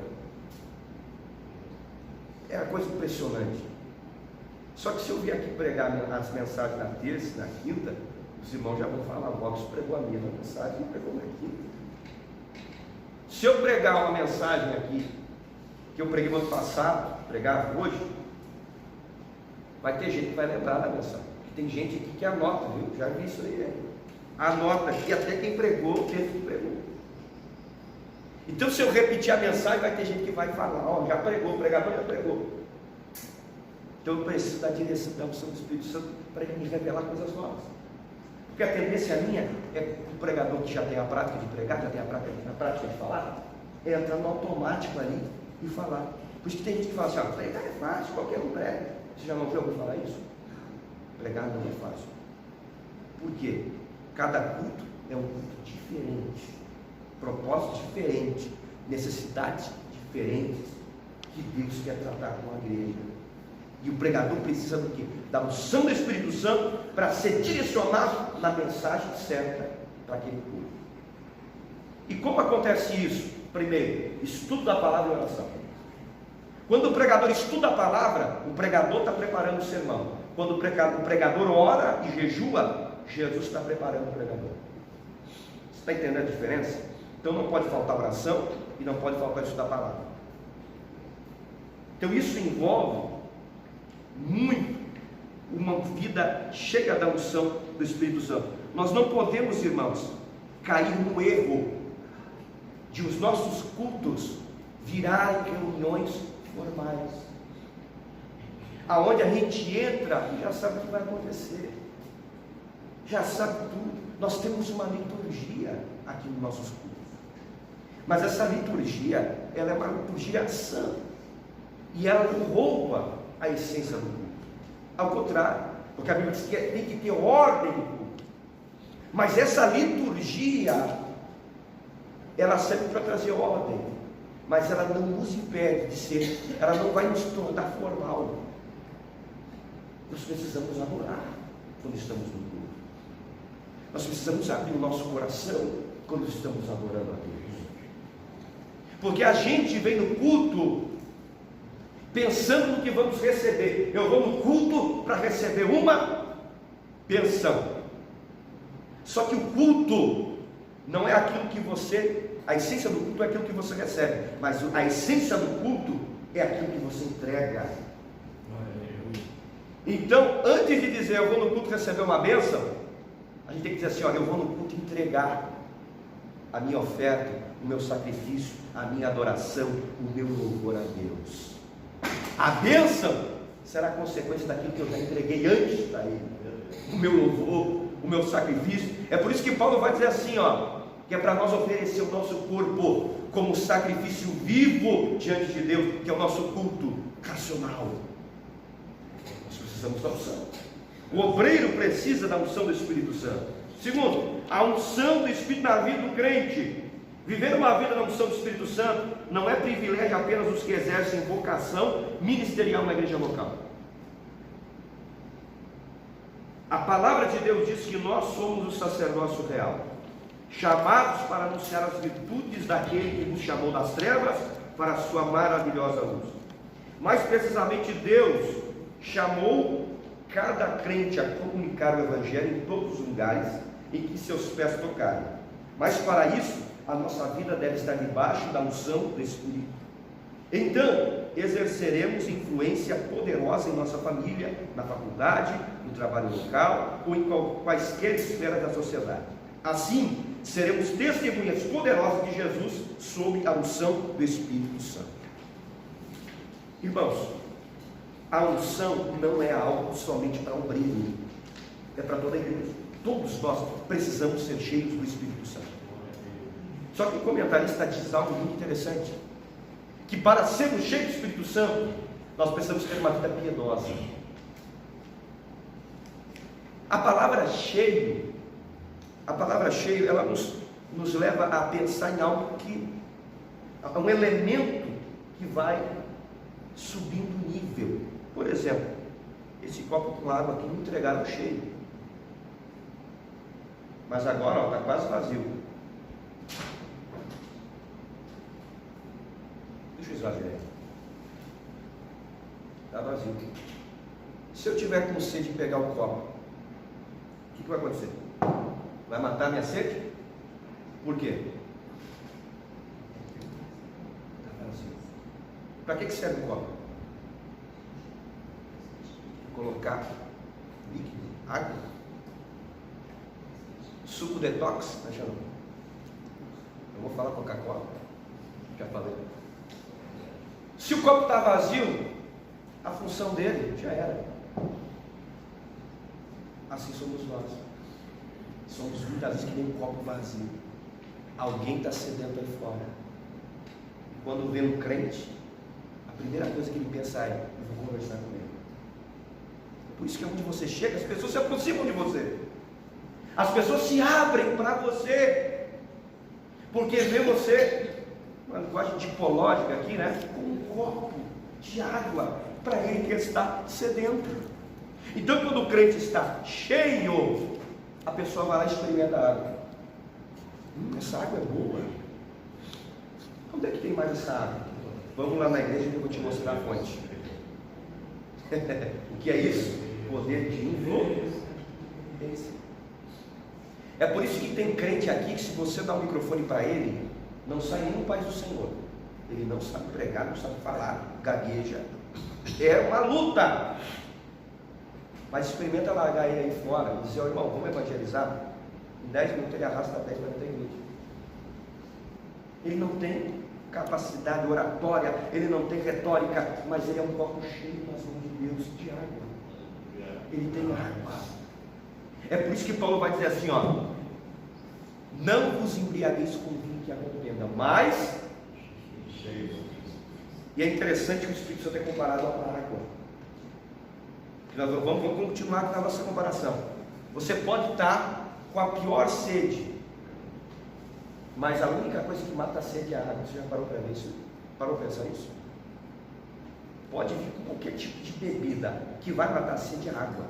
É uma coisa impressionante. Só que se eu vier aqui pregar as mensagens na terça e na quinta, os irmãos já vão falar: o Robson pregou a mesma mensagem, não pregou na quinta. Se eu pregar uma mensagem aqui, que eu preguei no ano passado, pregar hoje, vai ter gente que vai lembrar da mensagem. Tem gente aqui que anota, viu? Já vi isso aí, né? Anota aqui, até quem pregou, teve que pregou. Então, se eu repetir a mensagem, vai ter gente que vai falar: ó, já pregou, o pregador já pregou. Então, eu preciso da direção da unção do Espírito Santo para ele me revelar coisas novas. Porque a tendência minha é o pregador que já tem a prática de pregar, já tem a prática de falar, é entrar no automático ali e falar. Por isso que tem gente que fala assim: ó, pregar é fácil, qualquer um prega. Você já não ouviu alguém falar isso? Pregar não é fácil. Por quê? Cada culto é um culto diferente, propósito diferente, necessidades diferentes que Deus quer tratar com a igreja. E o pregador precisa do quê? Da unção do Espírito Santo para ser direcionado na mensagem certa para aquele culto. E como acontece isso? Primeiro, estudo da palavra e oração. Quando o pregador estuda a palavra, o pregador está preparando o sermão. Quando o pregador ora e jejua, Jesus está preparando o pregador. Você está entendendo a diferença? Então não pode faltar oração e não pode faltar estudar a palavra. Então isso envolve muito uma vida cheia da unção do Espírito Santo. Nós não podemos, irmãos, cair no erro de os nossos cultos virarem reuniões formais, aonde a gente entra e já sabe o que vai acontecer, já sabe tudo. Nós temos uma liturgia aqui nos nossos cultos, mas essa liturgia, ela é uma liturgia sã, e ela não rouba a essência do culto. Ao contrário, porque a Bíblia diz que tem que ter ordem no culto, mas essa liturgia, ela serve para trazer ordem, mas ela não nos impede de ser, ela não vai nos tornar formal. Nós precisamos adorar quando estamos no culto, nós precisamos abrir o nosso coração quando estamos adorando a Deus, porque a gente vem no culto pensando no que vamos receber. Eu vou no culto para receber uma bênção, só que o culto não é aquilo que você, a essência do culto é aquilo que você recebe, mas a essência do culto é aquilo que você entrega. Então, antes de dizer eu vou no culto receber uma bênção, a gente tem que dizer assim: olha, eu vou no culto entregar a minha oferta, o meu sacrifício, a minha adoração, o meu louvor a Deus. A bênção será consequência daquilo que eu já entreguei antes para Ele, o meu louvor, o meu sacrifício. É por isso que Paulo vai dizer assim, ó, que é para nós oferecer o nosso corpo como sacrifício vivo diante de Deus, que é o nosso culto racional. Nós precisamos da unção. O obreiro precisa da unção do Espírito Santo. Segundo, a unção do Espírito na vida do crente. Viver uma vida na unção do Espírito Santo não é privilégio apenas dos que exercem vocação ministerial na igreja local. A palavra de Deus diz que nós somos o sacerdócio real, chamados para anunciar as virtudes daquele que nos chamou das trevas para a sua maravilhosa luz. Mais precisamente, Deus chamou cada crente a comunicar o Evangelho em todos os lugares em que seus pés tocarem. Mas para isso, a nossa vida deve estar debaixo da unção do Espírito. Então, exerceremos influência poderosa em nossa família, na faculdade, no trabalho local ou em quaisquer esferas da sociedade. Assim, seremos testemunhas poderosas de Jesus sob a unção do Espírito Santo. Irmãos, a unção não é algo somente para obreiro, é para toda a igreja. Todos nós precisamos ser cheios do Espírito Santo. Só que o comentarista diz algo muito interessante, que para sermos cheios do Espírito Santo, nós precisamos ter uma vida piedosa. A palavra cheio, ela nos leva a pensar em algo que, um elemento que vai subindo o nível. Por exemplo, esse copo com água aqui me entregaram cheio, mas agora está quase vazio. Deixa eu exagerar, está vazio. Se eu tiver com sede de pegar o copo, o que vai acontecer? Vai matar a minha sede? Por quê? Está vazio. Para que serve o copo? Colocar líquido, água, suco detox, né, Xarão? Eu vou falar Coca-Cola, já falei. Se o copo está vazio, a função dele já era. Assim somos nós. Somos muitas vezes que nem um copo vazio. Alguém está sedento aí fora. Quando vê um crente, a primeira coisa que ele pensa é: eu vou conversar com ele. Por isso que onde você chega, as pessoas se aproximam de você, as pessoas se abrem para você, porque vê você, uma linguagem tipológica aqui, né, com um copo de água para ele que está sedento. Então, quando o crente está cheio, a pessoa vai lá e experimenta a água. Essa água é boa. Onde é que tem mais essa água? Vamos lá na igreja que eu vou te mostrar a fonte. O que é isso? Poder de influência. É por isso que tem crente aqui que, se você dá o microfone para ele, não sai nem no paz do Senhor. Ele não sabe pregar, não sabe falar, gagueja. É uma luta. Mas experimenta largar ele aí fora e dizer: ó, irmão, vamos evangelizar. Em 10 minutos ele arrasta 10 para dentro da igreja. Ele não tem capacidade oratória, ele não tem retórica, mas ele é um copo cheio nas mãos de Deus de água. Ele tem água. É por isso que Paulo vai dizer assim, ó: não vos embriagueis com vinho que a contenda, mas... E é interessante que o Espírito Santo é comparado à água. Nós vamos continuar com a nossa comparação. Você pode estar com a pior sede, mas a única coisa que mata a sede é a água. Você já parou para ver isso? Parou para pensar isso? Pode vir com qualquer tipo de bebida, que vai matar a sede é a água.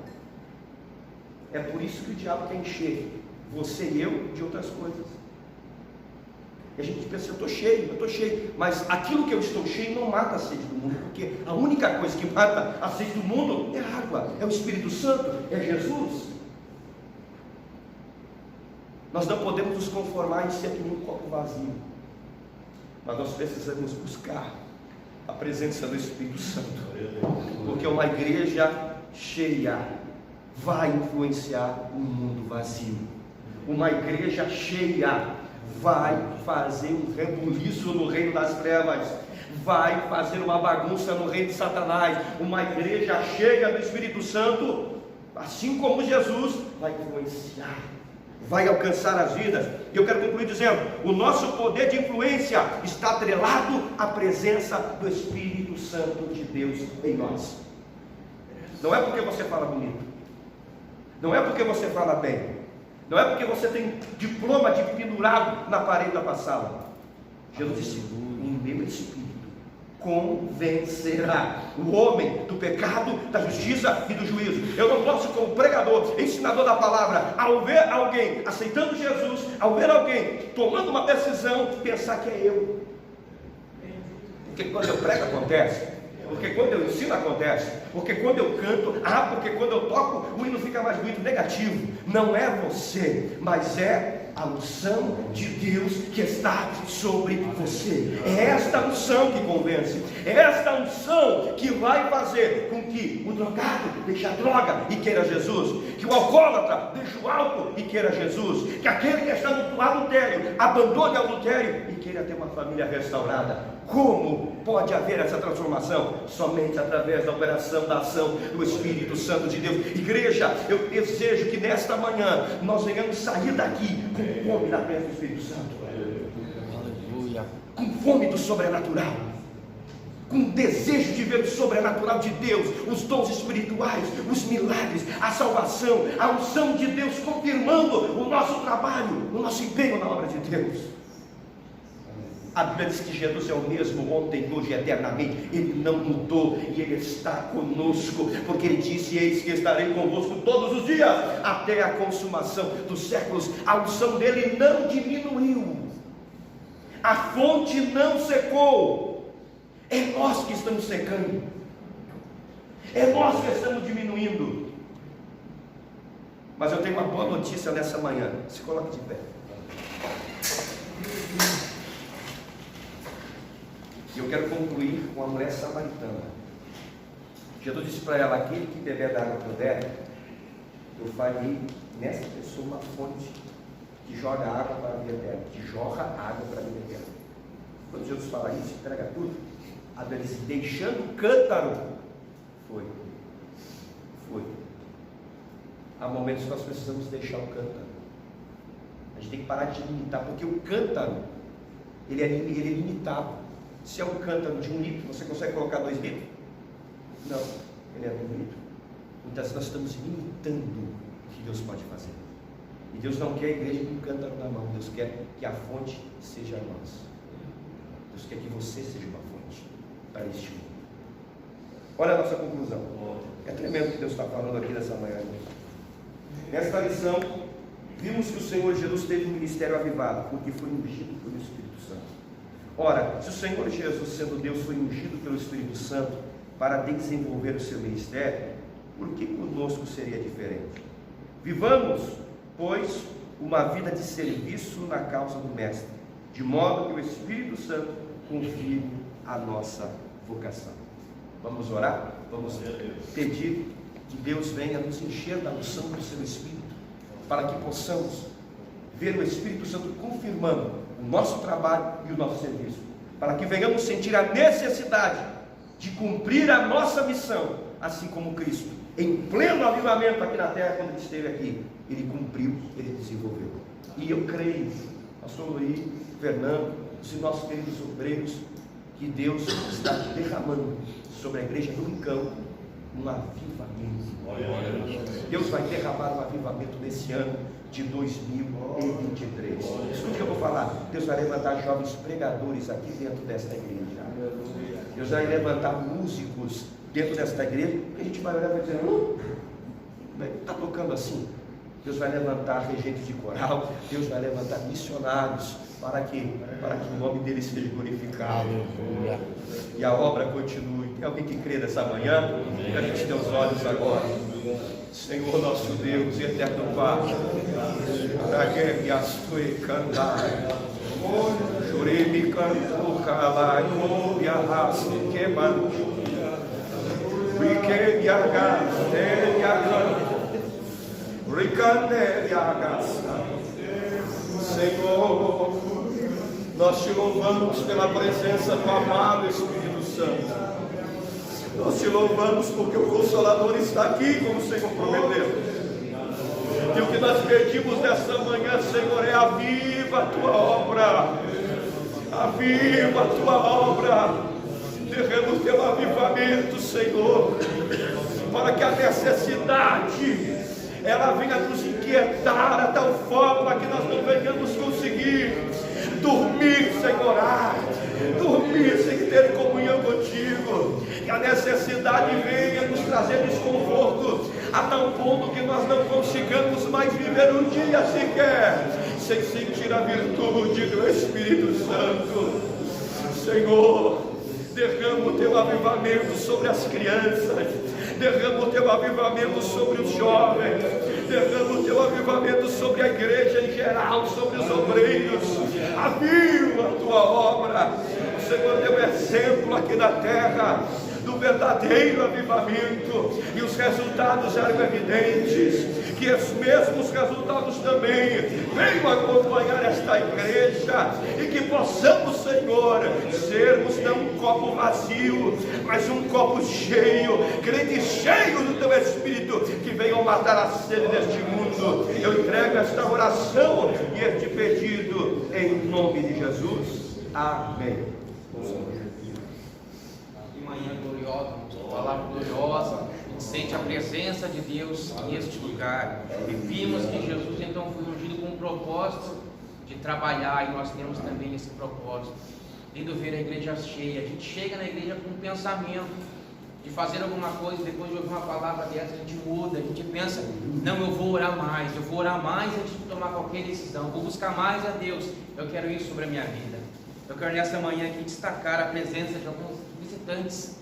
É por isso que o diabo quer encher você e eu de outras coisas. E a gente pensa: eu estou cheio, mas aquilo que eu estou cheio não mata a sede do mundo, porque a única coisa que mata a sede do mundo é a água, é o Espírito Santo, é Jesus. Nós não podemos nos conformar em ser como um copo vazio, mas nós precisamos buscar a presença do Espírito Santo, porque uma igreja cheia vai influenciar um mundo vazio. Uma igreja cheia vai fazer um rebuliço no reino das trevas, vai fazer uma bagunça no reino de Satanás. Uma igreja cheia do Espírito Santo, assim como Jesus, vai influenciar, vai alcançar as vidas. E eu quero concluir dizendo: o nosso poder de influência está atrelado à presença do Espírito Santo de Deus em nós. Não é porque você fala bonito, não é porque você fala bem, não é porque você tem diploma de pendurado na parede da sala. Jesus disse: o meu Espírito convencerá o homem do pecado, da justiça e do juízo. Eu não posso, como pregador, ensinador da palavra, ao ver alguém aceitando Jesus, ao ver alguém tomando uma decisão, pensar que é eu. Porque quando eu prego acontece, porque quando eu ensino acontece, porque quando eu canto, porque quando eu toco o hino fica mais bonito. Negativo. Não é você, mas é a unção de Deus que está sobre você. É esta unção que convence, é esta unção que vai fazer com que o drogado deixe a droga e queira Jesus, que o alcoólatra deixe o álcool e queira Jesus, que aquele que está no adultério abandone o adultério e queira ter uma família restaurada. Como pode haver essa transformação? Somente através da operação, da ação do Espírito Santo de Deus. Igreja, eu desejo que nesta manhã nós venhamos sair daqui com fome da presença do Espírito Santo, com fome do sobrenatural, com desejo de ver o sobrenatural de Deus, os dons espirituais, os milagres, a salvação, a unção de Deus confirmando o nosso trabalho, o nosso empenho na obra de Deus. A Bíblia diz que Jesus é o mesmo ontem, hoje e eternamente. Ele não mudou e Ele está conosco, porque Ele disse: eis que estarei convosco todos os dias, até a consumação dos séculos. A unção dele não diminuiu, a fonte não secou. É nós que estamos secando, é nós que estamos diminuindo. Mas eu tenho uma boa notícia nessa manhã. Se coloque de pé. E eu quero concluir com a mulher samaritana. Jesus disse para ela: aquele que beber da água que eu der, eu farei nessa pessoa uma fonte que joga água para a vida eterna, que jorra água para a vida eterna. Quando Jesus fala isso, entrega tudo. A Bíblia diz: deixando o cântaro, foi. Há momentos que nós precisamos deixar o cântaro. A gente tem que parar de limitar, porque o cântaro ele é limitado. Se é um cântaro de 1 litro, você consegue colocar 2 litros? Não, ele é 1 litro. Então nós estamos limitando o que Deus pode fazer. E Deus não quer a igreja com um cântaro na mão. Deus quer que a fonte seja nós. Deus quer que você seja uma fonte para este mundo. Olha a nossa conclusão. É tremendo o que Deus está falando aqui nessa manhã. Nesta lição, vimos que o Senhor Jesus teve um ministério avivado, porque foi ungido pelo Espírito Santo. Ora, se o Senhor Jesus, sendo Deus, foi ungido pelo Espírito Santo para desenvolver o seu ministério, por que conosco seria diferente? Vivamos, pois, uma vida de serviço na causa do Mestre, de modo que o Espírito Santo confirme a nossa vocação. Vamos orar? Vamos pedir que Deus venha nos encher da unção do seu Espírito, para que possamos ver o Espírito Santo confirmando o nosso trabalho e o nosso serviço, para que venhamos sentir a necessidade de cumprir a nossa missão, assim como Cristo, em pleno avivamento aqui na terra, quando ele esteve aqui, ele cumpriu, ele desenvolveu. E eu creio, pastor Luiz, Fernando, os nossos queridos obreiros, que Deus está derramando sobre a igreja do Rincão um avivamento. Deus vai derramar um avivamento nesse ano de 2023. Escute o que eu vou falar. Deus vai levantar jovens pregadores aqui dentro desta igreja. Deus vai levantar músicos dentro desta igreja, que a gente vai olhar e vai dizer, está tocando assim? Deus vai levantar regentes de coral, Deus vai levantar missionários, para que o nome dele seja glorificado e a obra continue. Tem alguém que crê nessa manhã? Que a gente tem os olhos agora. Senhor nosso Deus, eterno Pai, Raguei Astui Cantai, Juremi Cantu Calai, e Arraste Queimando, Rique e Agaste e Agasta, Ricane e Agasta. Senhor, nós te louvamos pela presença do amado Espírito Santo. Nós te louvamos porque o Consolador está aqui, como o Senhor prometeu. E o que nós pedimos nessa manhã, Senhor, é aviva a tua obra. Aviva a tua obra. Derrama o teu avivamento, Senhor, para que a necessidade ela venha nos inquietar a tal forma que nós não venhamos conseguir dormir sem orar, dormir sem ter comunhão contigo, que a necessidade venha nos trazer desconforto a tal ponto que nós não consigamos mais viver um dia sequer sem sentir a virtude do Espírito Santo. Senhor, derrama o teu avivamento sobre as crianças, derrama o teu avivamento sobre os jovens, derrama o teu avivamento sobre a igreja em geral, sobre os obreiros. Aviva a tua obra. O Senhor deu exemplo aqui na terra do verdadeiro avivamento, e os resultados eram evidentes. Que os mesmos resultados também venham acompanhar esta igreja, e que possamos, Senhor, sermos não um copo vazio, mas um copo cheio, crente cheio do teu Espírito, que venham matar a sede deste mundo. Eu entrego esta oração e este pedido em nome de Jesus. Amém. Que manhã gloriosa, uma palavra gloriosa. Sente a presença de Deus neste lugar. E vimos que Jesus então foi ungido com um propósito de trabalhar, e nós temos também esse propósito. Lindo ver a igreja cheia. A gente chega na igreja com um pensamento de fazer alguma coisa, depois de ouvir uma palavra dessa, a gente muda, a gente pensa, não, eu vou orar mais antes de tomar qualquer decisão, vou buscar mais a Deus, eu quero isso sobre a minha vida. Eu quero nessa manhã aqui destacar a presença de alguns visitantes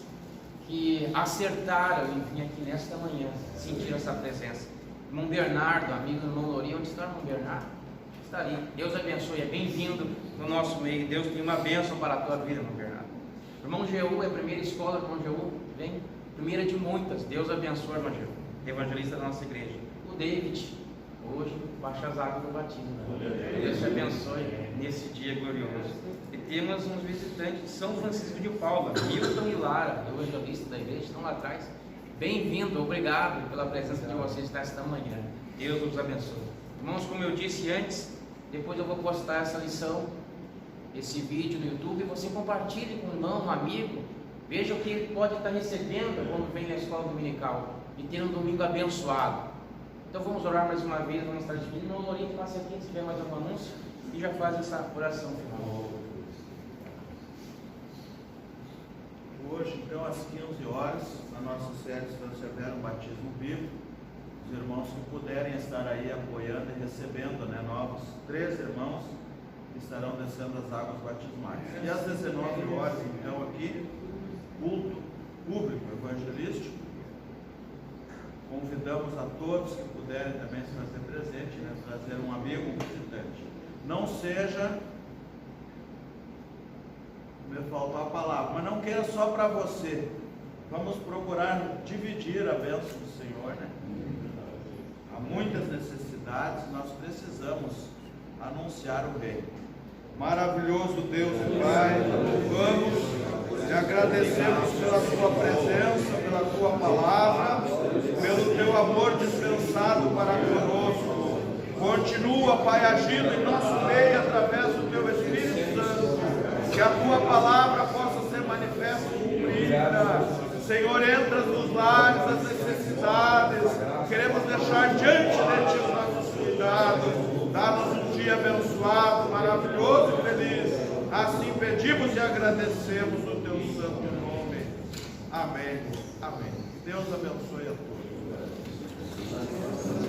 que acertaram em vir aqui nesta manhã, sentir essa presença. Irmão Bernardo, amigo do irmão Lourinho, onde está o irmão Bernardo? Está ali. Deus abençoe, é bem-vindo no nosso meio. Deus tem uma bênção para a tua vida, irmão Bernardo. Irmão Jeú, é a primeira escola, irmão Jeú, vem, primeira de muitas. Deus abençoe, irmão Jeú, evangelista da nossa igreja. O David, hoje, baixa as águas do batismo. Deus te abençoe nesse dia glorioso. E temos uns visitantes de São Francisco de Paula, Milton e Lara, evangelistas da igreja, estão lá atrás. Bem-vindo, obrigado pela presença de vocês nesta manhã. Deus os abençoe. Irmãos, como eu disse antes, depois eu vou postar essa lição, esse vídeo no YouTube, e você compartilhe com um irmão, um amigo, veja o que ele pode estar recebendo quando vem na escola dominical e ter um domingo abençoado. Então vamos orar mais uma vez, vamos estar despedindo. Não, Lourinho, passe aqui se tiver mais algum anúncio e já faz essa oração final. Hoje, então, às 15 horas, na nossa sede São Severo, um batismo bíblico. Os irmãos que puderem estar aí apoiando e recebendo, novos 3 irmãos que estarão descendo as águas batismais. E às 19 horas, então, aqui, culto público evangelístico. Convidamos a todos que puderem também se fazer presente, trazer um amigo, um visitante. Não seja Me faltou a palavra, mas não queira só para você. Vamos procurar dividir a bênção do Senhor, né? Há muitas necessidades, nós precisamos anunciar o Rei. Maravilhoso Deus e Pai, louvamos e agradecemos pela Tua presença, pela Tua palavra, pelo Teu amor dispensado para conosco. Continua, Pai, agindo em nosso meio através do Teu Espírito Santo, que a Tua palavra possa ser manifesta e cumprida. Senhor, entra nos lares, as necessidades, queremos deixar diante de Ti os nossos cuidados. Dá-nos um dia abençoado, maravilhoso e feliz. Assim pedimos e agradecemos no Teu santo nome. Amém. Amém. Deus abençoe a todos.